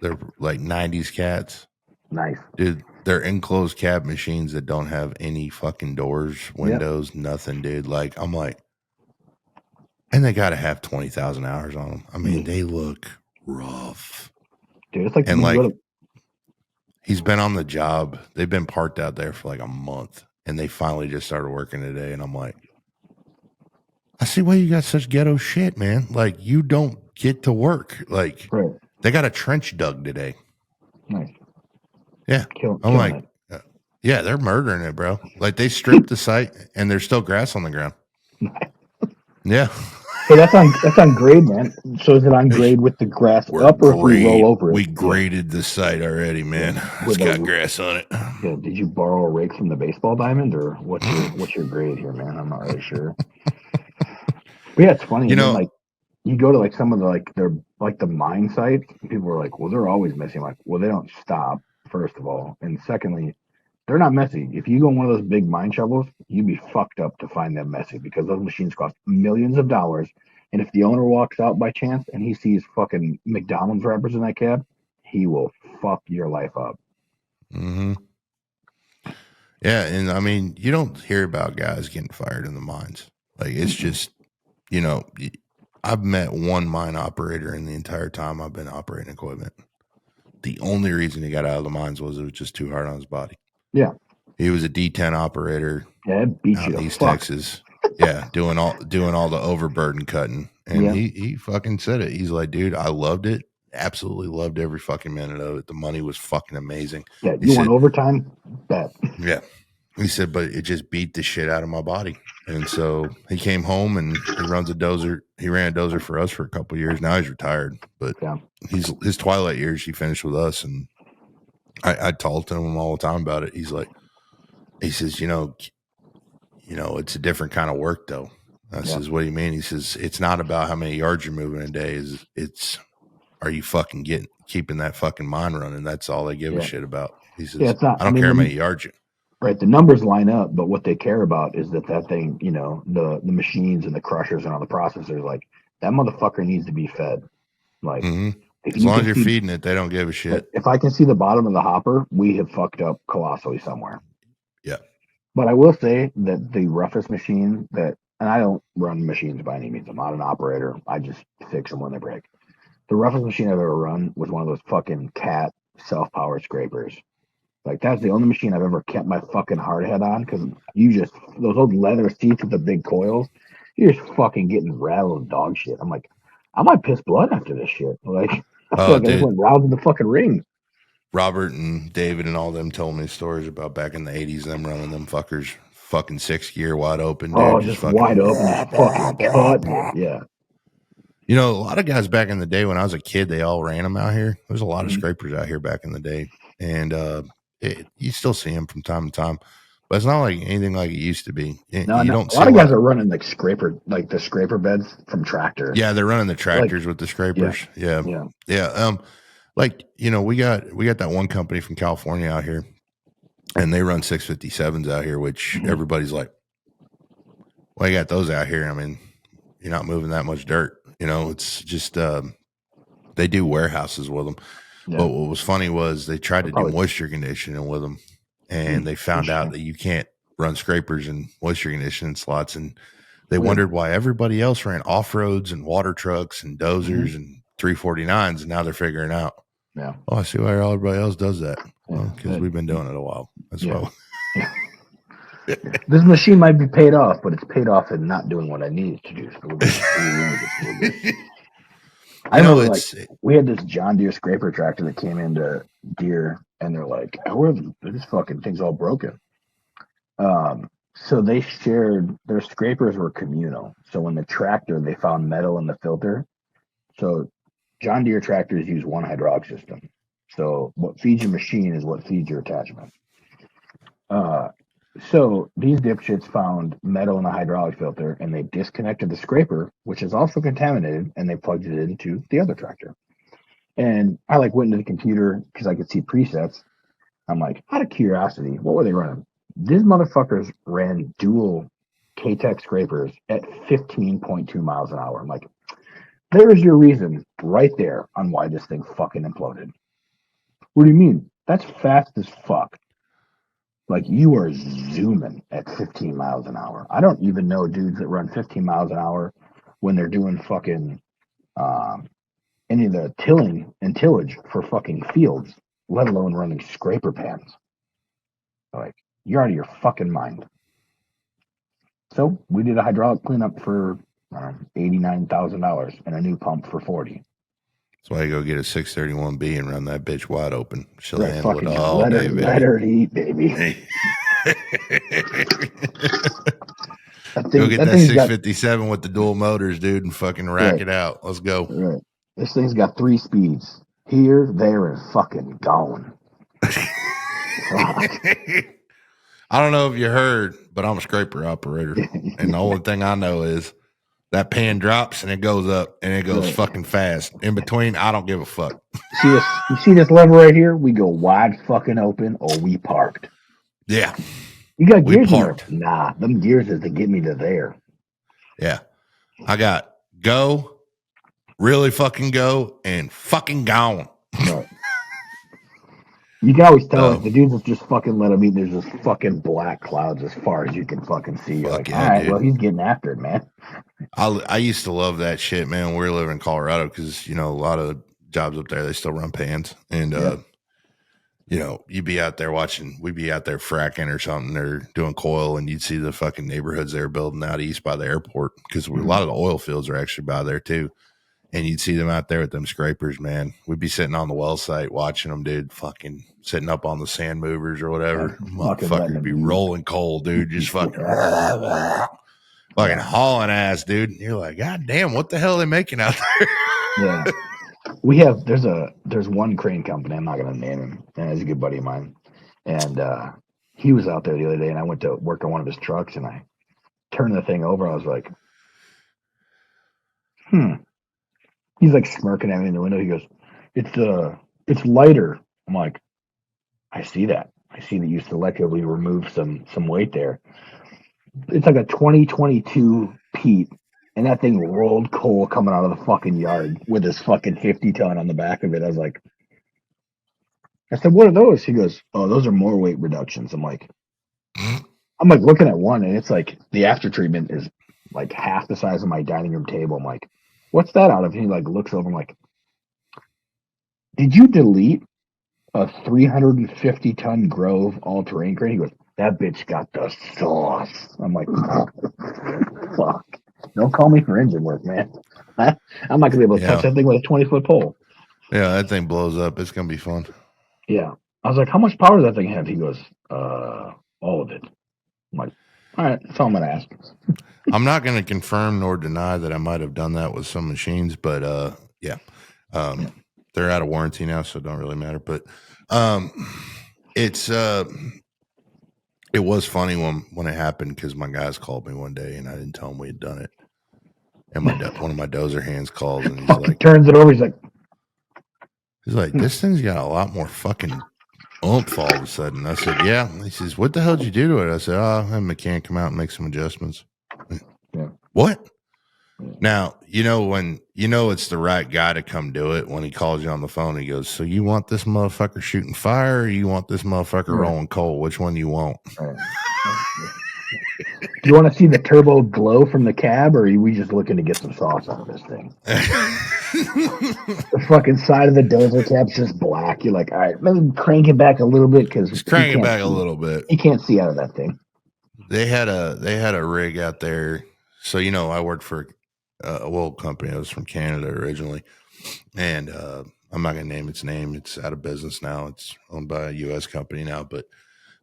S1: They're like 90s cats.
S2: Nice.
S1: Dude, they're enclosed cab machines that don't have any fucking doors, windows, nothing, dude. Like, I'm like, and they got to have 20,000 hours on them. I mean, they look rough.
S2: Dude, it's like
S1: And
S2: when you
S1: like,
S2: go to,
S1: he's been on the job. They've been parked out there for like a month, and they finally just started working today. And I'm like, I see why you got such ghetto shit, man. Like, you don't get to work. Like,
S2: right.
S1: they got a trench dug today.
S2: Nice.
S1: Yeah. I'm
S2: Killing
S1: like,
S2: it.
S1: yeah, they're murdering it, bro. Like, they stripped the site, and there's still grass on the ground. Yeah.
S2: Hey, that's on grade, man. So is it on grade with the grass up, or if we roll over it?
S1: We graded the site already, man. It's got grass on it.
S2: Yeah. Did you borrow a rake from the baseball diamond, or what's your grade here, man? I'm not really sure. But yeah, it's funny.
S1: You know,
S2: like you go to like some of the they're like the mine sites. People are like, well, they're always missing. Like, well, they don't stop. First of all, and secondly, they're not messy. If you go on one of those big mine shovels, you'd be fucked up to find them messy because those machines cost millions of dollars. And if the owner walks out by chance and he sees fucking McDonald's wrappers in that cab, he will fuck your life up.
S1: Mm-hmm. Yeah, and I mean, you don't hear about guys getting fired in the mines. Like, it's just, you know, I've met one mine operator in the entire time I've been operating equipment. The only reason he got out of the mines was it was just too hard on his body.
S2: Yeah.
S1: He was a D10 operator
S2: it beats
S1: out
S2: you
S1: in
S2: to
S1: East
S2: fuck.
S1: Texas. Yeah, doing all the overburden cutting. And he fucking said it. He's like, dude, I loved it. Absolutely loved every fucking minute of it. The money was fucking amazing.
S2: Yeah, you want overtime? Bet.
S1: Yeah. He said, but it just beat the shit out of my body. And so he came home and he runs a dozer. He ran a dozer for us for a couple of years. Now he's retired, but his twilight years he finished with us. And I talked to him all the time about it. He's like, he says, you know, it's a different kind of work though. I says, what do you mean? He says, it's not about how many yards you're moving a day. It's are you fucking keeping that fucking mine running? That's all they give a shit about. He says,
S2: it's not,
S1: I don't care how many yards you.
S2: Right, the numbers line up, but what they care about is that thing, the machines and the crushers and all the processors, like that motherfucker needs to be fed. Like,
S1: as long as you're feeding it, they don't give a shit.
S2: Like, if I can see the bottom of the hopper, we have fucked up colossally somewhere.
S1: Yeah.
S2: But I will say that the roughest machine and I don't run machines by any means. I'm not an operator. I just fix them when they break. The roughest machine I've ever run was one of those fucking cat self-powered scrapers. Like, that's the only machine I've ever kept my fucking hard head on, because those old leather seats with the big coils, you're just fucking getting rattled dog shit. I'm like, I might piss blood after this shit. Like, I feel like I just went round in the fucking ring.
S1: Robert and David and all them told me stories about back in the 80s, them running them fuckers fucking 6 gear wide open. Dude,
S2: oh, just wide open, just fucking cut. Yeah.
S1: You know, a lot of guys back in the day when I was a kid, they all ran them out here. There's a lot of scrapers out here back in the day. And you still see them from time to time. But it's not like anything like it used to be.
S2: No, a lot of guys are running like the scraper beds from tractors.
S1: Yeah, they're running the tractors with the scrapers. Yeah. Like, we got that one company from California out here, and they run 657s out here, which everybody's like, well, you got those out here. I mean, you're not moving that much dirt. It's just they do warehouses with them. Yeah. But what was funny was they tried to do moisture conditioning with them, and they found out that you can't run scrapers in moisture conditioning slots, and they wondered why everybody else ran off-roads and water trucks and dozers and 349s, and now they're figuring out.
S2: Yeah.
S1: Oh, I see why everybody else does that. Well, because we've been doing it a while. That's why.
S2: This machine might be paid off, but it's paid off in not doing what I needed to do. I know, we had this John Deere scraper tractor that came into Deere, and they're like, this fucking thing's all broken. So they shared, their scrapers were communal. So when the tractor, they found metal in the filter. So John Deere tractors use one hydraulic system. So what feeds your machine is what feeds your attachment. So these dipshits found metal in the hydraulic filter, and they disconnected the scraper, which is also contaminated, and they plugged it into the other tractor. And I went into the computer because I could see presets. I'm like, out of curiosity, what were they running? These motherfuckers ran dual K-Tech scrapers at 15.2 miles an hour. I'm like, there's your reason right there on why this thing fucking imploded. What do you mean? That's fast as fuck. Like, you are zooming at 15 miles an hour. I don't even know dudes that run 15 miles an hour when they're doing fucking any of the tilling and tillage for fucking fields, let alone running scraper pans. Like, you're out of your fucking mind. So we did a hydraulic cleanup for $89,000 and a new pump for 40.
S1: That's why you go get a 631B and run that bitch wide open. She'll
S2: Right,
S1: handle it
S2: fucking
S1: all
S2: let
S1: day,
S2: her,
S1: baby.
S2: let her eat, baby.
S1: Go get that 657 with the dual motors, dude, and fucking rack it out. Let's go.
S2: Right. This thing's got 3 speeds. Here, there, and fucking gone.
S1: I don't know if you heard, but I'm a scraper operator. And the only thing I know is that pan drops and it goes up and it goes fucking fast. In between, I don't give a fuck.
S2: You see this lever right here? We go wide fucking open or we parked.
S1: Yeah.
S2: You got gears in there? Nah, them gears is to get me to there.
S1: Yeah. I got go, really fucking go, and fucking gone.
S2: Right. You can always tell the dudes that just fucking let them eat. There's just fucking black clouds as far as you can fucking see. You're like, all right, dude. Well, he's getting after it, man.
S1: I used to love that shit, man. When we were living in Colorado because, you know, a lot of jobs up there, they still run pans. And, you know, you'd be out there we'd be out there fracking or something or doing coil, and you'd see the fucking neighborhoods they were building out east by the airport because a lot of the oil fields are actually by there too. And you'd see them out there with them scrapers, man. We'd be sitting on the well site watching them, dude, fucking sitting up on the sand movers or whatever. Motherfuckers would be rolling coal, dude, just fucking hauling ass, dude. And you're like, God damn, what the hell are they making out there?
S2: Yeah. We have, there's one crane company, I'm not going to name him, and he's a good buddy of mine. And he was out there the other day, and I went to work on one of his trucks, and I turned the thing over, and I was like, He's like smirking at me in the window. He goes, it's lighter. I'm like, I see that. I see that you selectively remove some weight there. It's like a 2022 Pete, and that thing rolled coal coming out of the fucking yard with this fucking 50-ton on the back of it. I said, what are those? He goes, oh, those are more weight reductions. I'm like looking at one, and it's like the after treatment is like half the size of my dining room table. I'm like, what's that out of? And he like looks over. I'm like, did you delete a 350-ton Grove all-terrain crane? He goes, that bitch got the sauce. I'm like, oh, fuck. Don't call me for engine work, man. I'm not gonna be able to touch that thing with a 20-foot pole.
S1: Yeah, that thing blows up. It's gonna be fun.
S2: Yeah. I was like, how much power does that thing have? He goes, all of it. I'm like, all right, that's all I'm gonna ask.
S1: I'm not going to confirm nor deny that I might have done that with some machines, but they're out of warranty now, so it don't really matter. But it was funny when it happened because my guys called me one day and I didn't tell them we had done it. And one of my dozer hands calls and he's like,
S2: turns it over. He's like,
S1: this thing's got a lot more fucking oomph all of a sudden. I said, yeah. He says, what the hell did you do to it? I said, I had a mechanic come out and make some adjustments.
S2: Yeah.
S1: What? Now, when it's the right guy to come do it, when he calls you on the phone, he goes, so you want this motherfucker shooting fire or you want this motherfucker rolling coal? Which one do you want?
S2: Do you want to see the turbo glow from the cab, or are we just looking to get some sauce out of this thing? The fucking side of the dozer cab's just black. You're like, all right, let me crank it back a little bit because
S1: crank it back a little bit.
S2: You can't see out of that thing.
S1: They had a rig out there. So I worked for a oil company. I was from Canada originally, and I'm not gonna name its name. It's out of business now. It's owned by a U.S. company now, but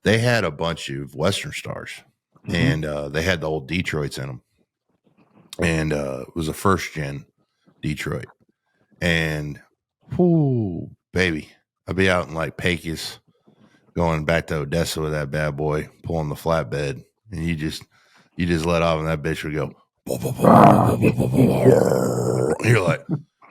S1: they had a bunch of Western Stars. And they had the old Detroits in them. And it was a first gen Detroit. And, whoo, baby, I'd be out in like Pecos going back to Odessa with that bad boy, pulling the flatbed. And you just let off and that bitch would go. You're like,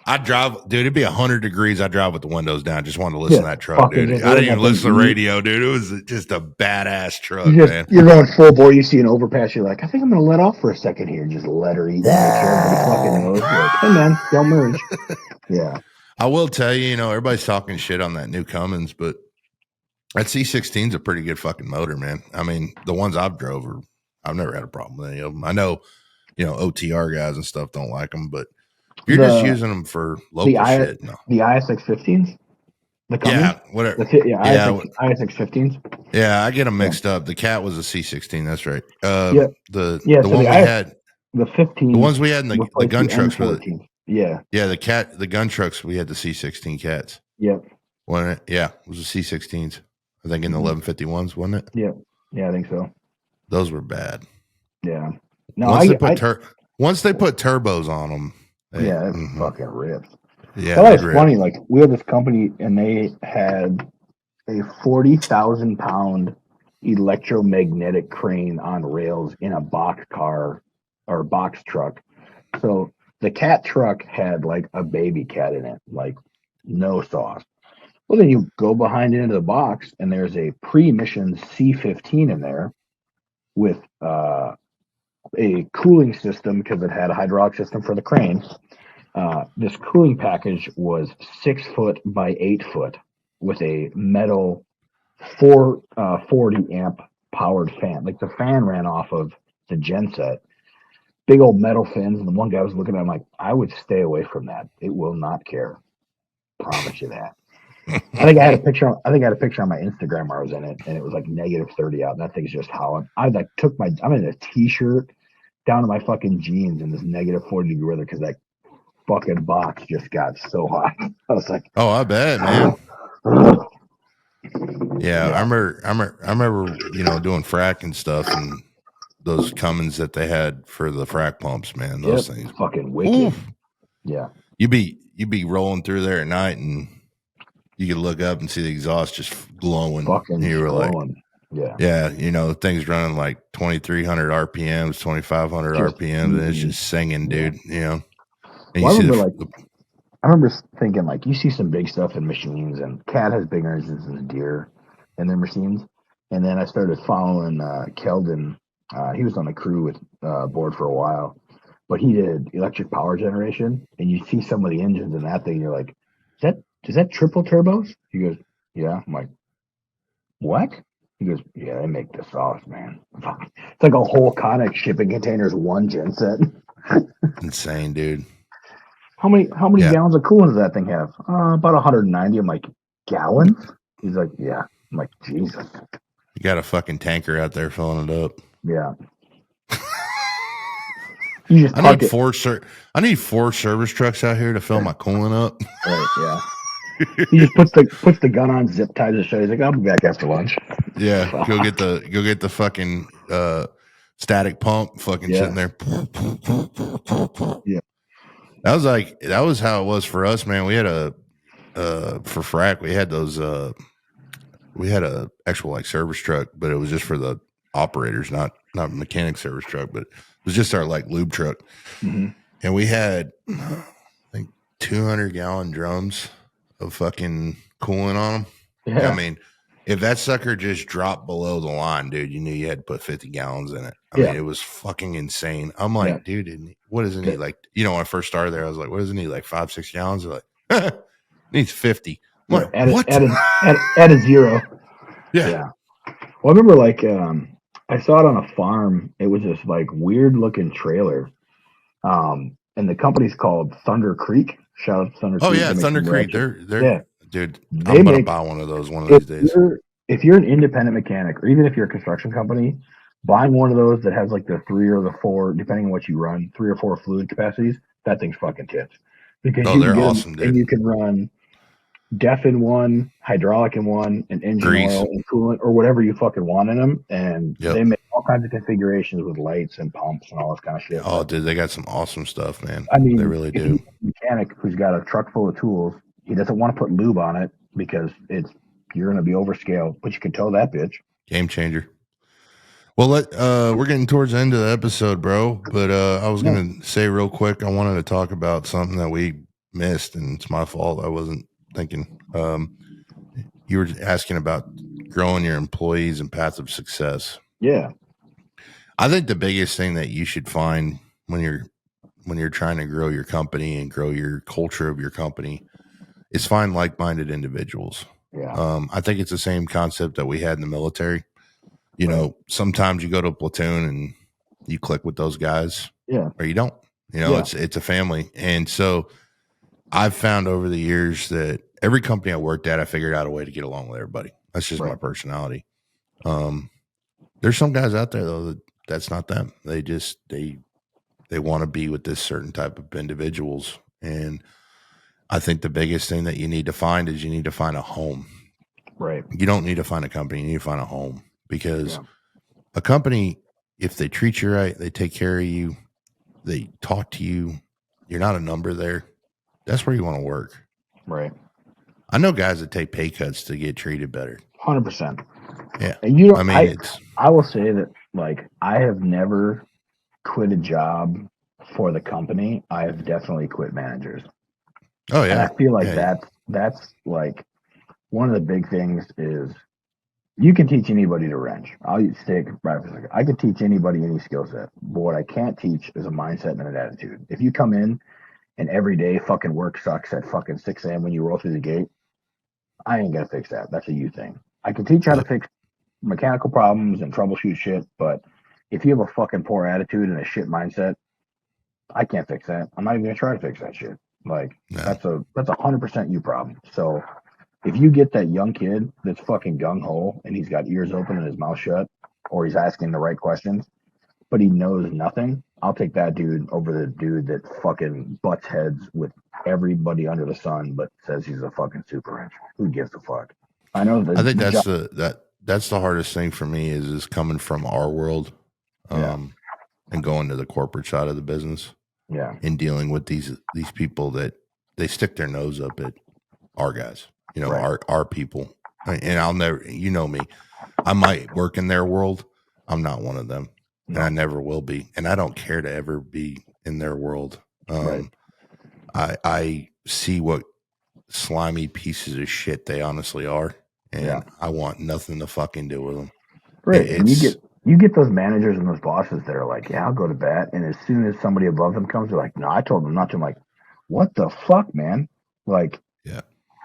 S1: I drive, dude, it'd be 100 degrees. I drive with the windows down. Just wanted to listen to that truck, dude. I didn't even listen to the radio, dude. It was just a badass truck, man.
S2: You're going full bore. You see an overpass. You're like, I think I'm going to let off for a second here. Just let her eat. Make sure everybody fucking knows. Like, hey, man, don't merge. Yeah.
S1: I will tell you, everybody's talking shit on that new Cummins, but that C16 is a pretty good fucking motor, man. I mean, the ones I've drove I've never had a problem with any of them. I know, OTR guys and stuff don't like them, but if you're just using them for local shit, no.
S2: The ISX 15s, the Cummins,
S1: Yeah, whatever.
S2: ISX 15s.
S1: Yeah, I get them mixed up. The Cat was a C16. That's right.
S2: The
S1: one we had,
S2: the 15,
S1: the ones we had in the gun trucks were
S2: yeah,
S1: the gun trucks. We had the C16 Cats.
S2: Yep.
S1: Wasn't it? Yeah, it was the C16s. I think in the 1151s, wasn't it?
S2: Yeah, I think so.
S1: Those were bad.
S2: Yeah. No,
S1: once they put turbos on them.
S2: It fucking rips.
S1: Yeah,
S2: that was funny. Like, we had this company, and they had a 40,000 pound electromagnetic crane on rails in a box car or box truck. So the Cat truck had like a baby cat in it, like no sauce. Well, then you go behind into the box, and there's a pre-mission C15 in there with a cooling system because it had a hydraulic system for the crane. This cooling package was 6 foot by 8 foot with a metal 440 amp powered fan. Like, the fan ran off of the genset. Big old metal fins. And the one guy was looking at him like, I would stay away from that. It will not care. Promise you that. I think I had a picture on my Instagram where I was in it, and it was like -30 out. And that thing's just howling. I'm in a t-shirt down to my fucking jeans in this -40 weather because that fucking box just got so hot. I was like,
S1: oh, I bet, man. Yeah, I remember, doing frack and stuff, and those Cummins that they had for the frack pumps, man. Those things
S2: fucking wicked. Oof. Yeah,
S1: you'd be rolling through there at night, and you could look up and see the exhaust just glowing.
S2: Fucking
S1: you were
S2: glowing.
S1: Yeah, the thing's running like 2,300 RPMs, 2,500 RPMs, and it's just singing, dude. And
S2: I remember thinking, like, you see some big stuff in machines, and Cat has bigger engines than Deere in their machines. And then I started following Keldon. He was on the crew with board for a while, but he did electric power generation. And you see some of the engines in that thing, you're like, is that triple turbos? He goes, yeah. I'm like, what? He goes, yeah, they make the sauce, man. It's like a whole Conex shipping containers, one genset.
S1: Insane, dude.
S2: How many gallons of coolant does that thing have? About 190. I'm like, gallons? He's like, yeah. I'm like, Jesus.
S1: You got a fucking tanker out there filling it up.
S2: Yeah.
S1: I need 4 service trucks out here to fill my coolant up.
S2: Right, yeah. He just puts the gun on, zip ties his shirt. He's like, I'll be back after lunch.
S1: Yeah, go get the fucking static pump, fucking sitting there.
S2: Yeah,
S1: that was how it was for us, man. We had for frack, we had those we had a actual like service truck, but it was just for the operators, not mechanic service truck, but it was just our like lube truck.
S2: Mm-hmm.
S1: And we had I think 200-gallon drums of fucking coolant on them. Yeah. I mean, if that sucker just dropped below the line, dude, you knew you had to put 50 gallons in it. I mean, it was fucking insane. I'm like, dude, what does it need? Like, when I first started there, I was like, what does it need? Like 5-6 gallons? They're like, needs 50. I'm like, what?
S2: Add a zero. Yeah. Well, I remember, like, I saw it on a farm. It was this like weird looking trailer. And the company's called Thunder Creek. Shout out to Thunder Creek.
S1: Oh yeah, Thunder Creek. They're dude. I'm gonna buy one of those one of these days.
S2: If you're an independent mechanic, or even if you're a construction company, buying one of those that has like the 3 or the 4, depending on what you run, 3 or 4 fluid capacities, that thing's fucking tits. Because
S1: they're awesome, dude.
S2: And you can run DEF in one, hydraulic in one, and engine oil and coolant, or whatever you fucking want in them. And they make all kinds of configurations with lights and pumps and all this kind of shit.
S1: Oh, dude, they got some awesome stuff, man.
S2: I mean,
S1: they really do.
S2: A mechanic who's got a truck full of tools, he doesn't want to put lube on it because you're going to be overscaled, but you can tow that bitch.
S1: Game changer. Well, we're getting towards the end of the episode, bro. But I was going to say real quick, I wanted to talk about something that we missed, and it's my fault. I wasn't thinking. You were asking about growing your employees and path of success.
S2: Yeah.
S1: I think the biggest thing that you should find when you're trying to grow your company and grow your culture of your company, is find like-minded individuals.
S2: Yeah.
S1: I think it's the same concept that we had in the military. You
S2: Right.
S1: know, sometimes you go to a platoon and you click with those guys,
S2: Yeah.
S1: or you don't. You know,
S2: Yeah.
S1: it's a family. And so I've found over the years that every company I worked at, I figured out a way to get along with everybody. That's just my
S2: Right.
S1: personality. There's some guys out there though that's not them. They just they want to be with this certain type of individuals. And I think the biggest thing that you need to find is you need to find a home.
S2: Right.
S1: You don't need to find a company, you need to find a home, because
S2: Yeah.
S1: a company, if they treat you right, they take care of you, they talk to you, you're not a number there, that's where you want to work.
S2: Right.
S1: I know guys that take pay cuts to get treated better.
S2: 100%.
S1: Yeah.
S2: And you know,
S1: I mean, it's,
S2: I will say that, like, I have never quit a job for the company. I have definitely quit managers.
S1: oh
S2: And I
S1: yeah.
S2: feel like
S1: Yeah.
S2: that's like one of the big things is you can teach anybody to wrench. I'll stick right for a second. I can teach anybody any skill set, but what I can't teach is a mindset and an attitude. If you come in and every day fucking work sucks at fucking 6 a.m. when you roll through the gate, I ain't gonna fix that. That's a you thing. I can teach you how to fix mechanical problems and troubleshoot shit, but if you have a fucking poor attitude and a shit mindset, I can't fix that. I'm not even gonna try to fix that shit. Like
S1: No.
S2: that's a 100% you problem. So if you get that young kid that's fucking gung ho and he's got ears open and his mouth shut, or he's asking the right questions, but he knows nothing, I'll take that dude over the dude that fucking butts heads with everybody under the sun, but says he's a fucking super wrench. Who gives a fuck? I know that.
S1: I think that's the hardest thing for me is coming from our world, and going to the corporate side of the business.
S2: Yeah.
S1: And dealing with these people that they stick their nose up at our guys, you know,
S2: Right.
S1: our people. And I'll never, you know me, I might work in their world. I'm not one of them,
S2: No.
S1: and I never will be. And I don't care to ever be in their world.
S2: Right.
S1: I see what slimy pieces of shit they honestly are, and I want nothing to fucking do with them.
S2: Right. And you get those managers and those bosses that are like, yeah, I'll go to bat. And as soon as somebody above them comes, they're like, no, I told them not to. I'm like, what the fuck, man? Like,
S1: yeah,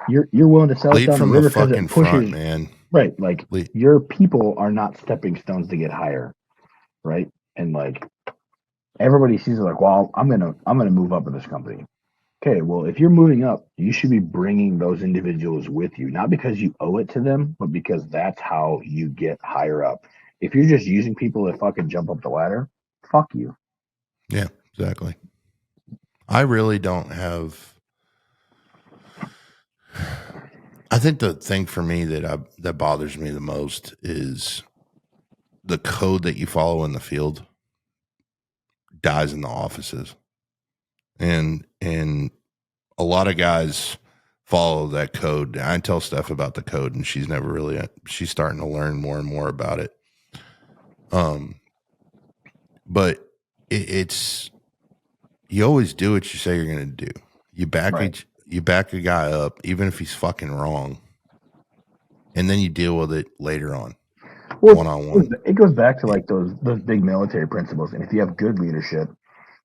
S2: you're willing to sell it
S1: lead
S2: down the
S1: from
S2: river
S1: the
S2: because
S1: fucking
S2: it pushes,
S1: front, man.
S2: Right. Like
S1: Lead.
S2: your people are not stepping stones to get higher. Right. And like everybody sees it like, well, I'm gonna move up in this company. Okay, well, if you're moving up, you should be bringing those individuals with you, not because you owe it to them, but because that's how you get higher up. If you're just using people to fucking jump up the ladder, fuck you.
S1: Yeah, exactly. I really don't have. I think the thing for me that bothers me the most is the code that you follow in the field dies in the offices, and a lot of guys follow that code. I tell Steph about the code, and she's never really. She's starting to learn more and more about it. But it's you always do what you say you're going to do. You back you back a guy up, even if he's fucking wrong, and then you deal with it later on, one on one.
S2: It goes back to like those big military principles. And if you have good leadership,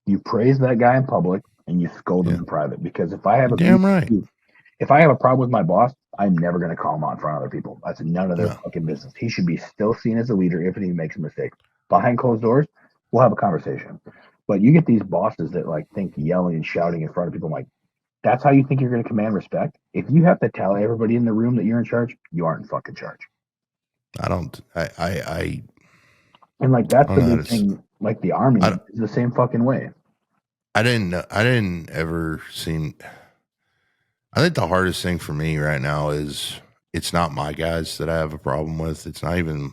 S2: you praise that guy in public and you scold him in private. Because if I have if I have a problem with my boss, I'm never going to call him out in front of other people. That's none of their fucking business. He should be still seen as a leader if he makes a mistake. Behind closed doors, we'll have a conversation. But you get these bosses that like think yelling and shouting in front of people. I'm like, that's how you think you're going to command respect? If you have to tell everybody in the room that you're in charge, you aren't in fucking charge.
S1: I don't. I
S2: And like that's the big thing. Like the Army is the same fucking way.
S1: I didn't ever see. I think the hardest thing for me right now is it's not my guys that I have a problem with. It's not even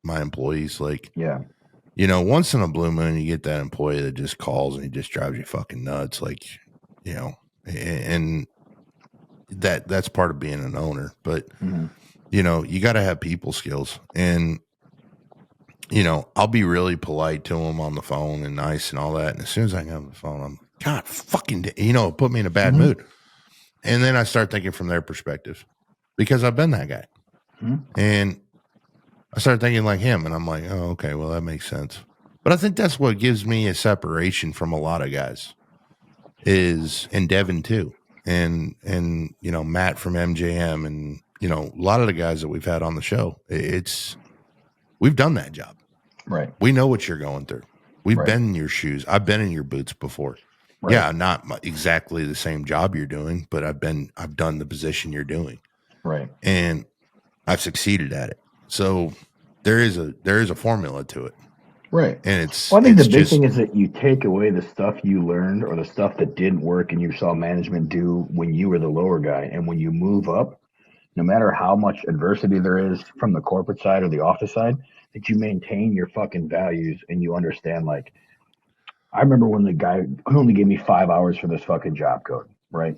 S1: my employees. Like, you know, once in a blue moon, you get that employee that just calls and he just drives you fucking nuts. Like, you know, and that's part of being an owner. But, you know, you got to have people skills. And, you know, I'll be really polite to them on the phone and nice and all that. And as soon as I get on the phone, I'm, God, fucking, you know, it put me in a bad mood. And then I start thinking from their perspective because I've been that guy. And I started thinking like him, and I'm like, oh, okay, well, that makes sense. But I think that's what gives me a separation from a lot of guys and Devin too, and Matt from MJM, and a lot of the guys that we've had on the show. We've done that job.
S2: Right.
S1: We know what you're going through. We've
S2: Right.
S1: been in your shoes. I've been in your boots before.
S2: Right.
S1: Yeah, not exactly the same job you're doing, but I've done the position you're doing.
S2: Right.
S1: And I've succeeded at it. So there is a formula to it.
S2: Right.
S1: And it's,
S2: well, I think
S1: it's
S2: the big
S1: just,
S2: thing is that you take away the stuff you learned or the stuff that didn't work and you saw management do when you were the lower guy. And when you move up, no matter how much adversity there is from the corporate side or the office side, that you maintain your fucking values and you understand, like, I remember when the guy only gave me 5 hours for this fucking job code, right?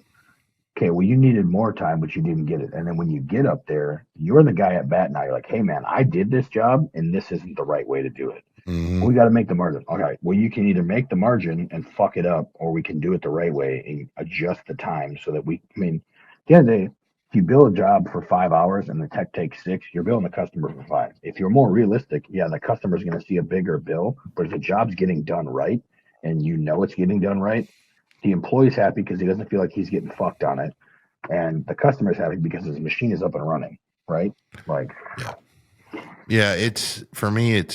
S2: Okay, well, you needed more time, but you didn't get it. And then when you get up there, you're the guy at bat now. You're like, hey, man, I did this job, and this isn't the right way to do it.
S1: mm-hmm.
S2: We got to make the margin. Okay, well, you can either make the margin and fuck it up, or we can do it the right way and adjust the time so that at the end of the day, if you build a job for 5 hours and the tech takes 6, you're billing the customer for 5. If you're more realistic, yeah, the customer's going to see a bigger bill, but if the job's getting done right and it's getting done right, the employee's happy because he doesn't feel like he's getting fucked on it. And the customer's happy because his machine is up and running, right? Like,
S1: yeah. For me, I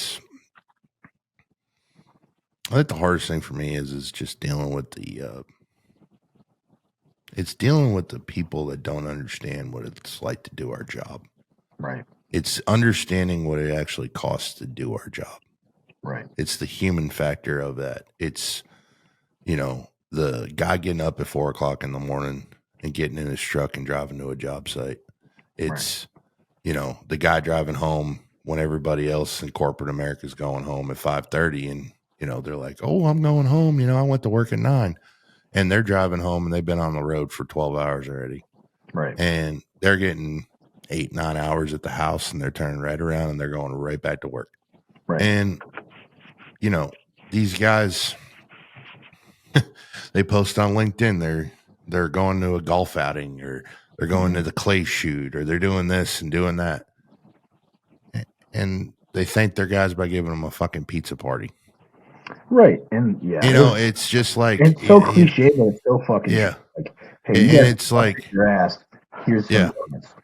S1: think the hardest thing for me is just dealing with dealing with the people that don't understand what it's like to do our job.
S2: right.
S1: It's understanding what it actually costs to do our job.
S2: Right.
S1: It's the human factor of that. It's, the guy getting up at 4:00 in the morning and getting in his truck and driving to a job site. It's, the guy driving home when everybody else in corporate America is going home at 5:30 and, they're like, oh, I'm going home. I went to work at 9, and they're driving home and they've been on the road for 12 hours already.
S2: Right.
S1: And they're getting 8-9 hours at the house and they're turning right around and they're going right back to work.
S2: Right.
S1: And, these guys, they post on LinkedIn, they're going to a golf outing, or they're going to the clay shoot, or they're doing this and doing that. And they thank their guys by giving them a fucking pizza party.
S2: Right. And
S1: it's just like,
S2: it's so cliche, but it's so fucking
S1: true.
S2: Like, hey, you
S1: and it's like
S2: your ass. Here's some donuts.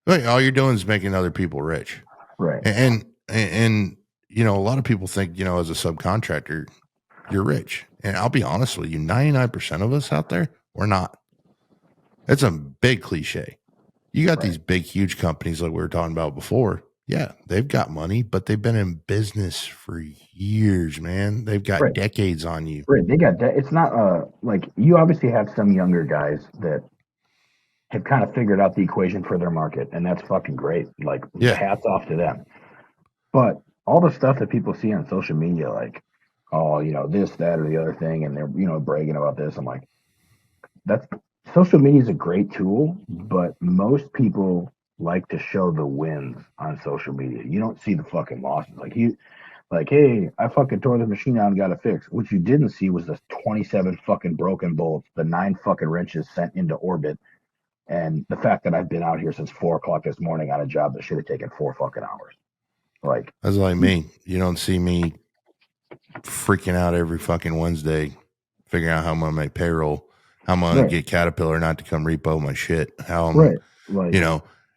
S1: Right, all you're doing is making other people rich.
S2: Right.
S1: And a lot of people think, as a subcontractor, you're rich. And I'll be honest with you, 99% of us out there, we're not. That's a big cliche. You got these big, huge companies like we were talking about before. Yeah, they've got money, but they've been in business for years, man. They've got decades on you.
S2: Right. They got that. It's not like, you obviously have some younger guys that have kind of figured out the equation for their market, and that's fucking great. Like, hats off to them. But all the stuff that people see on social media, like, oh, this, that, or the other thing, and they're, bragging about this. I'm like, social media is a great tool, but most people like to show the wins on social media. You don't see the fucking losses. Like, hey, I fucking tore the machine out and got it fixed. What you didn't see was the 27 fucking broken bolts, the 9 fucking wrenches sent into orbit, and the fact that I've been out here since 4:00 this morning on a job that should have taken 4 fucking hours. Like,
S1: that's like me. You don't see me freaking out every fucking Wednesday, figuring out how I'm gonna make payroll, how I'm gonna get Caterpillar not to come repo my shit. How I'm,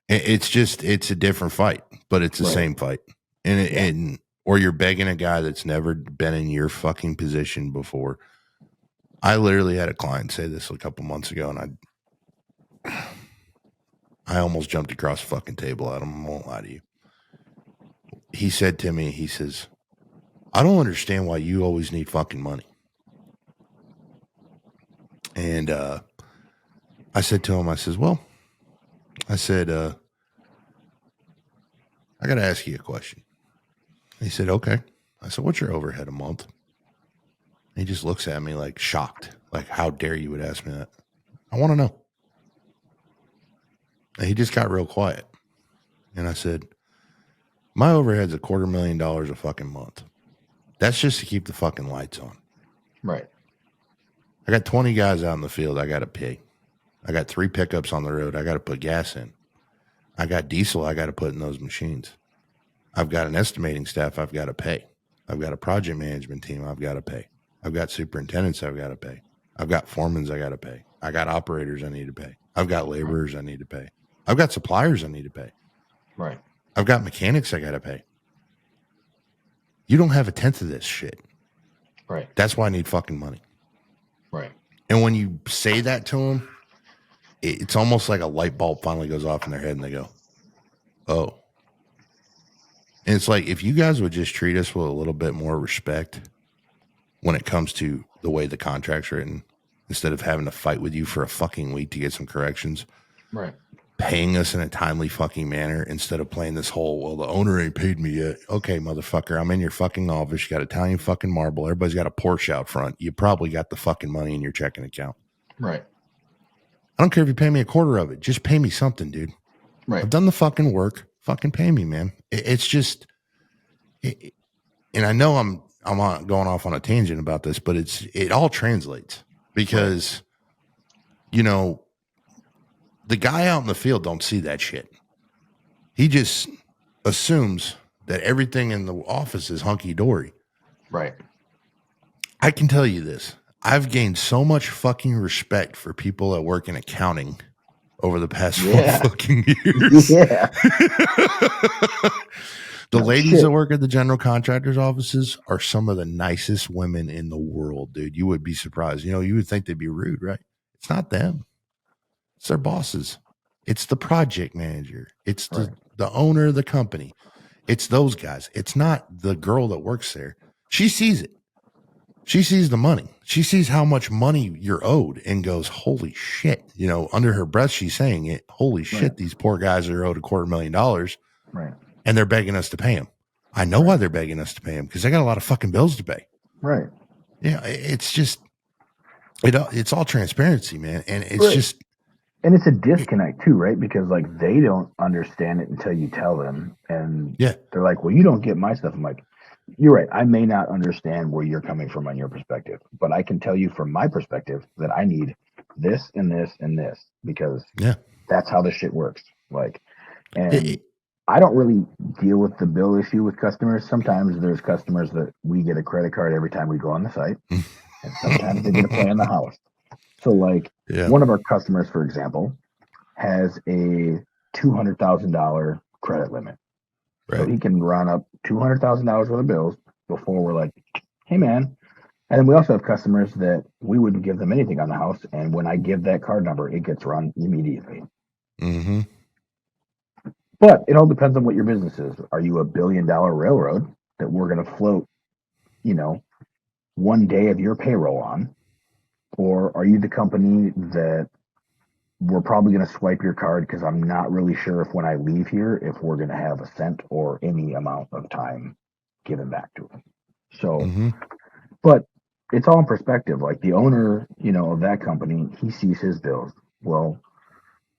S1: it's a different fight, but it's the same fight. And or you're begging a guy that's never been in your fucking position before. I literally had a client say this a couple months ago, and I almost jumped across the fucking table at him. I won't lie to you. He said to me, he says, I don't understand why you always need fucking money. And I said to him, I said, I got to ask you a question. He said, okay. I said, what's your overhead a month? He just looks at me like shocked. Like, how dare you would ask me that? I want to know. And he just got real quiet. And I said, my overhead's $250,000 a fucking month. That's just to keep the fucking lights on.
S2: Right.
S1: I got 20 guys out in the field I got to pay. I got 3 pickups on the road I got to put gas in. I got diesel I got to put in those machines. I've got an estimating staff I've got to pay. I've got a project management team I've got to pay. I've got superintendents I've got to pay. I've got foremans I got to pay. I got operators I need to pay. I've got laborers I need to pay. I've got suppliers I need to pay.
S2: Right.
S1: I've got mechanics I got to pay. You don't have a tenth of this shit.
S2: Right.
S1: That's why I need fucking money.
S2: Right.
S1: And when you say that to them, it's almost like a light bulb finally goes off in their head and they go, oh. And it's like, if you guys would just treat us with a little bit more respect when it comes to the way the contract's written, instead of having to fight with you for a fucking week to get some corrections,
S2: right?
S1: Paying us in a timely fucking manner instead of playing this whole, well, the owner ain't paid me yet. Okay, motherfucker, I'm in your fucking office. You got Italian fucking marble. Everybody's got a Porsche out front. You probably got the fucking money in your checking account.
S2: Right.
S1: I don't care if you pay me a quarter of it. Just pay me something, dude.
S2: Right.
S1: I've done the fucking work. Fucking pay me, man. It's just, and I know I'm going off on a tangent about this, but it all translates because, you know, the guy out in the field don't see that shit. He just assumes that everything in the office is hunky-dory.
S2: Right.
S1: I can tell you this. I've gained so much fucking respect for people that work in accounting over the past 4 fucking years.
S2: Yeah.
S1: The ladies that work at the general contractor's offices are some of the nicest women in the world, dude. You would be surprised. You know, you would think they'd be rude, right? It's not them. It's their bosses. It's the project manager. It's the owner of the company. It's those guys. It's not the girl that works there. She sees it. She sees the money. She sees how much money you're owed and goes, holy shit. You know, under her breath, she's saying it. Holy shit, these poor guys are owed $250,000.
S2: Right.
S1: And they're begging us to pay them. I know why they're begging us to pay them, because they got a lot of fucking bills to pay.
S2: Right.
S1: Yeah, it's just, it's all transparency, man. And it's just.
S2: And it's a disconnect too, right? Because like they don't understand it until you tell them. And they're like, well, you don't get my stuff. I'm like, you're right. I may not understand where you're coming from on your perspective, but I can tell you from my perspective that I need this and this and this, because that's how this shit works. Like, and I don't really deal with the bill issue with customers. Sometimes there's customers that we get a credit card every time we go on the site, and sometimes they get a play in the house. So like one of our customers, for example, has a $200,000 credit limit. Right. So he can run up $200,000 worth of bills before we're like, hey, man. And then we also have customers that we wouldn't give them anything on the house. And when I give that card number, it gets run immediately.
S1: Mm-hmm.
S2: But it all depends on what your business is. Are you a $1 billion railroad that we're going to float, you know, one day of your payroll on? Or are you the company that we're probably going to swipe your card because I'm not really sure if when I leave here, if we're going to have a cent or any amount of time given back to it. So, but it's all in perspective. Like the owner, you know, of that company, he sees his bills. Well,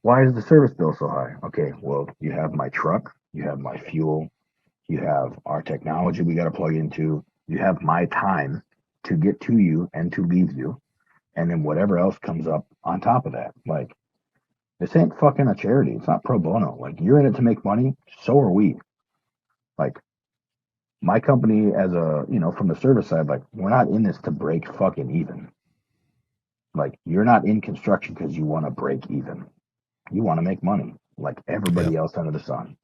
S2: why is the service bill so high? Okay, well, you have my truck, you have my fuel, you have our technology we got to plug into, you have my time to get to you and to leave you. And then whatever else comes up on top of that. Like, this ain't fucking a charity. It's not pro bono. Like, you're in it to make money. So are we. Like, my company as a, you know, from the service side, like, we're not in this to break fucking even. Like, you're not in construction because you want to break even. You want to make money like everybody else under the sun.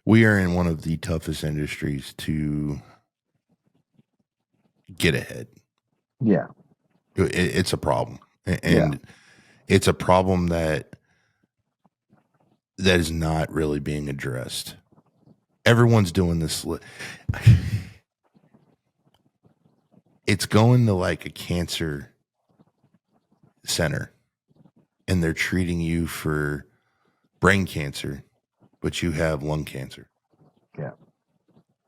S1: We are in one of the toughest industries to get ahead.
S2: Yeah.
S1: It's a problem, and it's a problem that is not really being addressed. Everyone's doing this. It's going to like a cancer center, and they're treating you for brain cancer, but you have lung cancer.
S2: Yeah.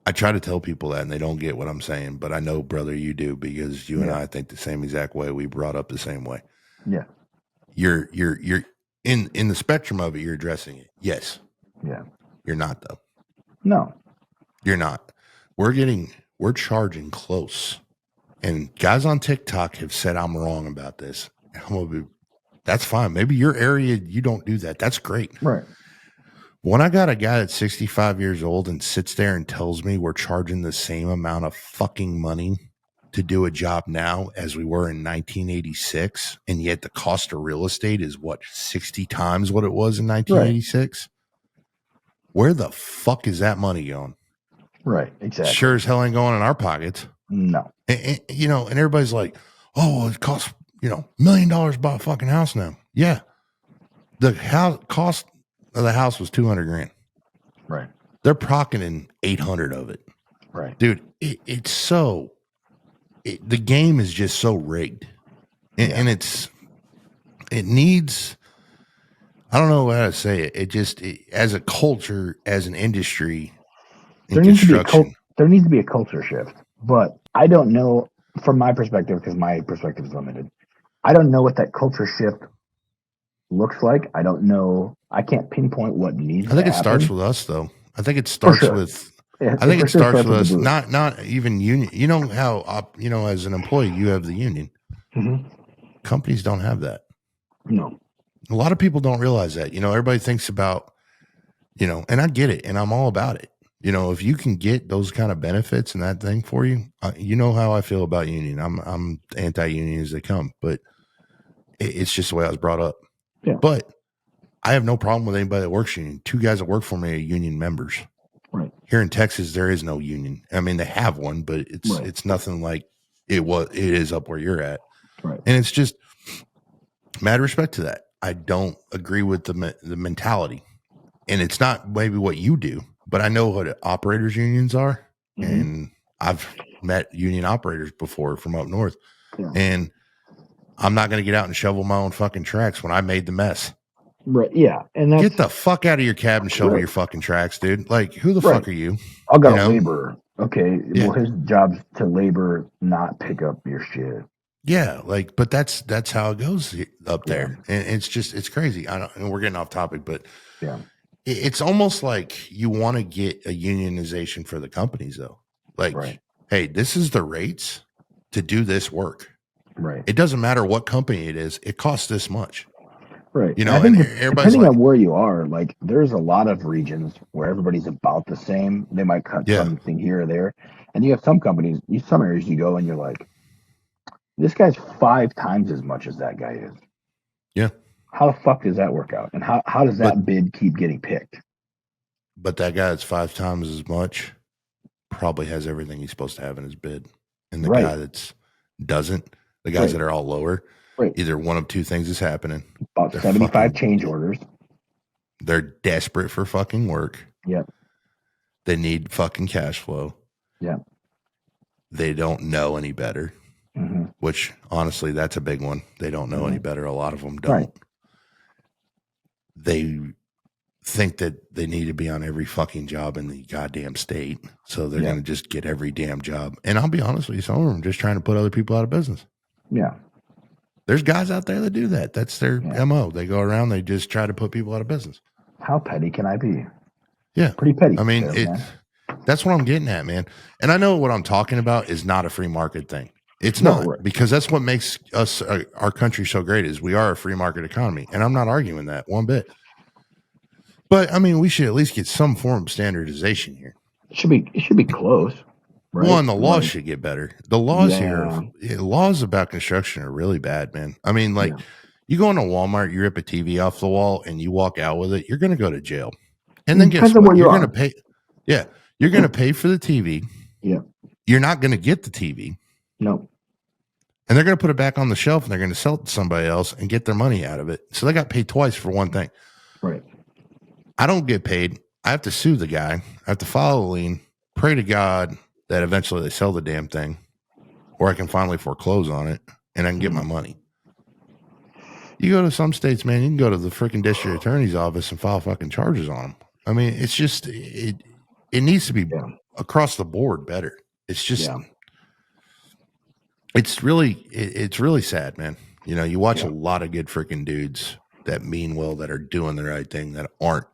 S2: I
S1: try to tell people that, and they don't get what I'm saying, but I know, brother, you do, because you and I think the same exact way. We brought up the same way.
S2: Yeah.
S1: You're in the spectrum of it. You're addressing it. Yes.
S2: Yeah.
S1: You're not though.
S2: No,
S1: you're not. We're charging close, and guys on TikTok have said I'm wrong about this. That's fine. Maybe your area, you don't do that. That's great.
S2: Right.
S1: When I got a guy that's 65 years old and sits there and tells me we're charging the same amount of fucking money to do a job now as we were in 1986, and yet the cost of real estate is what, 60 times what it was in 1986? Where the fuck is that money going?
S2: Right, exactly.
S1: Sure as hell ain't going in our pockets.
S2: No.
S1: And everybody's like, oh, well, it costs, $1 million to buy a fucking house now. Yeah. The cost of the house was $200,000.
S2: Right.
S1: They're pocketing 800 of it.
S2: Right.
S1: Dude, the game is just so rigged. And it needs, I don't know how to say it. As a culture, as an industry in construction.
S2: There needs to be a culture shift. But I don't know, from my perspective, because my perspective is limited, I don't know what that culture shift looks like. I don't know. I can't pinpoint what needs to happen.
S1: I think it starts with us, though. I think it starts with... I think it starts with us, not even union. You know how, as an employee, you have the union.
S2: Mm-hmm.
S1: Companies don't have that.
S2: No.
S1: A lot of people don't realize that. Everybody thinks about, and I get it, and I'm all about it. If you can get those kind of benefits and that thing for you, you know how I feel about union. I'm anti-union as they come, but it's just the way I was brought up.
S2: Yeah.
S1: But I have no problem with anybody that works union. 2 guys that work for me are union members.
S2: Right.
S1: Here in Texas, there is no union. I mean, they have one, but it's nothing like it is up where you're at.
S2: Right.
S1: And it's just mad respect to that. I don't agree with the mentality, and it's not maybe what you do, but I know what operators unions are, and I've met union operators before from up north, and I'm not going to get out and shovel my own fucking tracks when I made the mess.
S2: Right. Yeah. And
S1: get the fuck out of your cab and shovel your fucking tracks, dude. Like, who the fuck are you?
S2: I'll go to labor. Okay. Yeah. Well, his job's to labor, not pick up your shit.
S1: Yeah. Like, but that's how it goes up there. And it's crazy. And we're getting off topic, but it's almost like you want to get a unionization for the companies though. Like, hey, this is the rates to do this work.
S2: Right.
S1: It doesn't matter what company it is. It costs this much.
S2: Right.
S1: And
S2: depending on where you are, like there's a lot of regions where everybody's about the same. They might cut something here or there. And you have some companies, some areas you go and you're like, this guy's 5 times as much as that guy is.
S1: Yeah.
S2: How the fuck does that work out? And how does that bid keep getting picked?
S1: But that guy that's 5 times as much probably has everything he's supposed to have in his bid. And the guy that's doesn't, the guys that are all lower, either one of 2 things is happening.
S2: About 75 change orders.
S1: They're desperate for fucking work.
S2: Yep.
S1: They need fucking cash flow.
S2: Yep.
S1: They don't know any better, which honestly, that's a big one. They don't know any better. A lot of them don't. Right. They think that they need to be on every fucking job in the goddamn state. So they're going to just get every damn job. And I'll be honest with you, some of them are just trying to put other people out of business.
S2: Yeah.
S1: There's guys out there that do that. That's their MO. They go around, they just try to put people out of business.
S2: How petty can I be?
S1: Yeah.
S2: Pretty petty.
S1: I mean, that's what I'm getting at, man. And I know what I'm talking about is not a free market thing. It's not, because that's what makes us, our country so great is we are a free market economy. And I'm not arguing that one bit. But I mean, we should at least get some form of standardization here.
S2: It should be close. Right?
S1: One, the laws should get better. The laws laws about construction are really bad, man. I mean, like you go into Walmart, you rip a TV off the wall and you walk out with it, you're going to go to jail. And then guess what? You're going to pay. Yeah. You're going to pay for the TV.
S2: Yeah.
S1: You're not going to get the TV.
S2: No.
S1: And they're going to put it back on the shelf and they're going to sell it to somebody else and get their money out of it. So they got paid twice for one thing.
S2: Right.
S1: I don't get paid. I have to sue the guy. I have to file a lien, pray to God that eventually they sell the damn thing, or I can finally foreclose on it and I can get my money. You go to some states, man, you can go to the freaking district attorney's office and file fucking charges on them. I mean, it's just, it needs to be across the board better. It's just, it's really sad, man. You know, you watch a lot of good freaking dudes that mean well, that are doing the right thing, that aren't,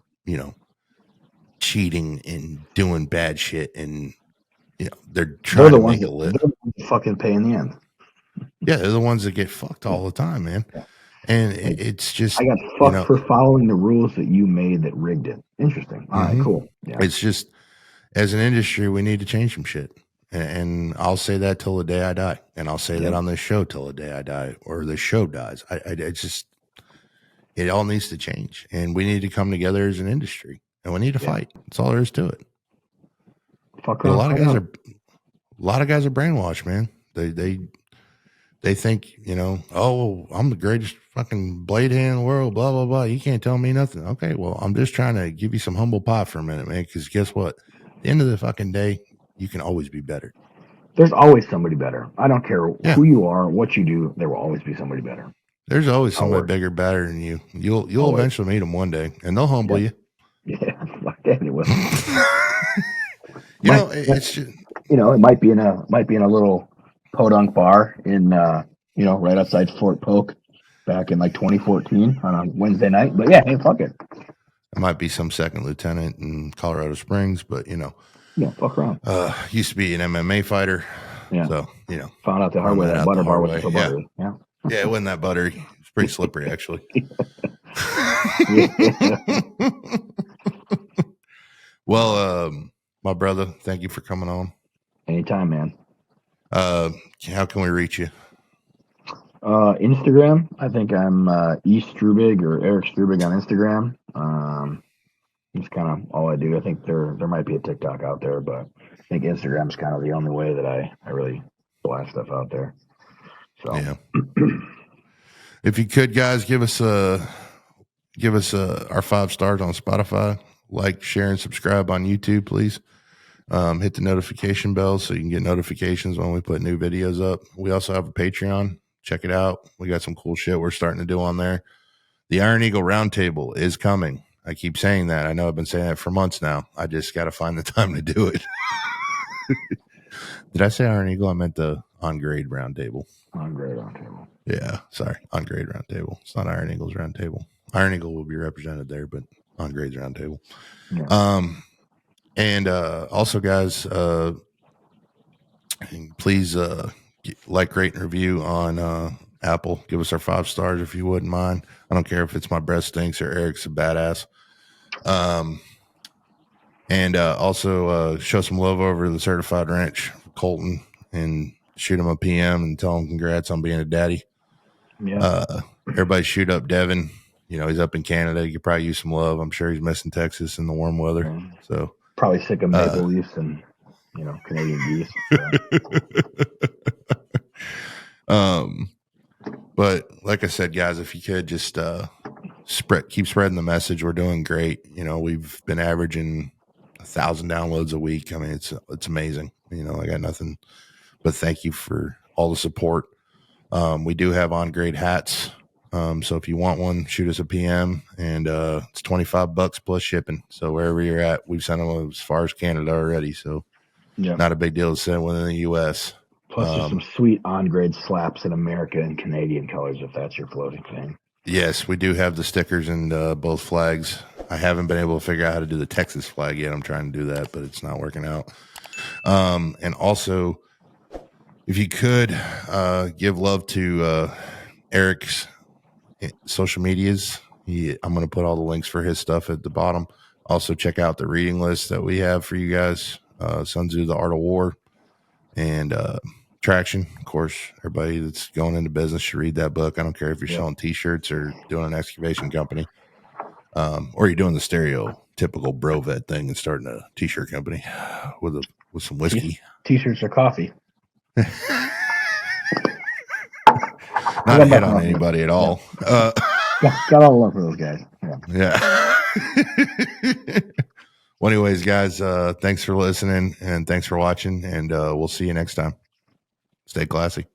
S1: cheating and doing bad shit, and they're trying to make a living.
S2: They're fucking pay in the end.
S1: Yeah, they're the ones that get fucked all the time, man. Yeah. And it's just,
S2: I got fucked for following the rules that you made that rigged it. Interesting. All right, cool. Yeah.
S1: It's just, as an industry, we need to change some shit. And I'll say that till the day I die. And I'll say that on this show till the day I die or the show dies. I just, it all needs to change. And we need to come together as an industry. And we need to fight. That's all there is to it.
S2: Fuck
S1: But a lot of guys are brainwashed, man. They think, you know, oh, I'm the greatest fucking blade hand in the world, blah, blah, blah. You can't tell me nothing. Okay, well, I'm just trying to give you some humble pie for a minute, man, because guess what? At the end of the fucking day, you can always be better.
S2: There's always somebody better. I don't care who you are, what you do, there will always be somebody better.
S1: There's always somebody bigger, better than you. You'll eventually meet them one day, and they'll humble you.
S2: Yeah, like that it will.
S1: You know, it's just,
S2: you know, it might be in a little podunk bar in right outside Fort Polk back in like 2014 on a Wednesday night. But yeah, hey, fuck it.
S1: It might be some second lieutenant in Colorado Springs, but you know.
S2: Yeah, fuck around.
S1: Used to be an MMA fighter.
S2: Yeah.
S1: So, you know.
S2: Found out the hard way that butter bar wasn't so buttery. Yeah.
S1: Yeah, it wasn't that buttery. It's pretty slippery, actually. Well, my brother, thank you for coming on.
S2: Anytime, man.
S1: How can we reach you?
S2: Instagram. I think I'm E Struebig or Erik Struebig on Instagram. It's kind of all I do. I think there might be a TikTok out there, but I think Instagram's kind of the only way that I really blast stuff out there. So
S1: yeah. If you could, guys, give us our 5 stars on Spotify. Like, share, and subscribe on YouTube, please. Hit the notification bell so you can get notifications when we put new videos up. We also have a Patreon. Check it out. We got some cool shit we're starting to do on there. The Iron Eagle Roundtable is coming. I keep saying that. I know I've been saying that for months now. I just got to find the time to do it. Did I say Iron Eagle? I meant the On Grade Roundtable.
S2: On Grade Roundtable.
S1: Yeah, sorry. On Grade Roundtable. It's not Iron Eagle's Roundtable. Iron Eagle will be represented there, but On Grade's Roundtable. Yeah. And also, guys, please like, rate, and review on Apple. Give us our 5 stars if you wouldn't mind. I don't care if it's my breath stinks or Erik's a badass. And also show some love over the Certified Wrench, Colton, and shoot him a PM and tell him congrats on being a daddy. Yeah. Everybody shoot up Devin. You know, he's up in Canada. You could probably use some love. I'm sure he's missing Texas in the warm weather. So
S2: probably sick of maple leafs and Canadian geese.
S1: So. But like I said, guys, if you could just keep spreading the message. We're doing great. You know, we've been averaging 1,000 downloads a week. I mean, it's amazing. You know, I got nothing but thank you for all the support. We do have On Grade hats. So if you want one, shoot us a PM, and it's $25 plus shipping. So wherever you're at, we've sent them as far as Canada already. So not a big deal to send one in the U.S.
S2: Plus, there's some sweet On Grade slaps in America and Canadian colors, if that's your floating thing.
S1: Yes, we do have the stickers and both flags. I haven't been able to figure out how to do the Texas flag yet. I'm trying to do that, but it's not working out. And also, if you could give love to Erik's social medias. I'm going to put all the links for his stuff at the bottom. Also, check out the reading list that we have for you guys. Sun Tzu, The Art of War, and Traction. Of course, everybody that's going into business should read that book. I don't care if you're selling T-shirts or doing an excavation company, or you're doing the stereotypical bro vet thing and starting a T-shirt company with some whiskey.
S2: T-shirts or coffee.
S1: Not a hit on anybody at all.
S2: Got all love for those guys.
S1: Yeah. Well, anyways, guys, thanks for listening and thanks for watching, and we'll see you next time. Stay classy.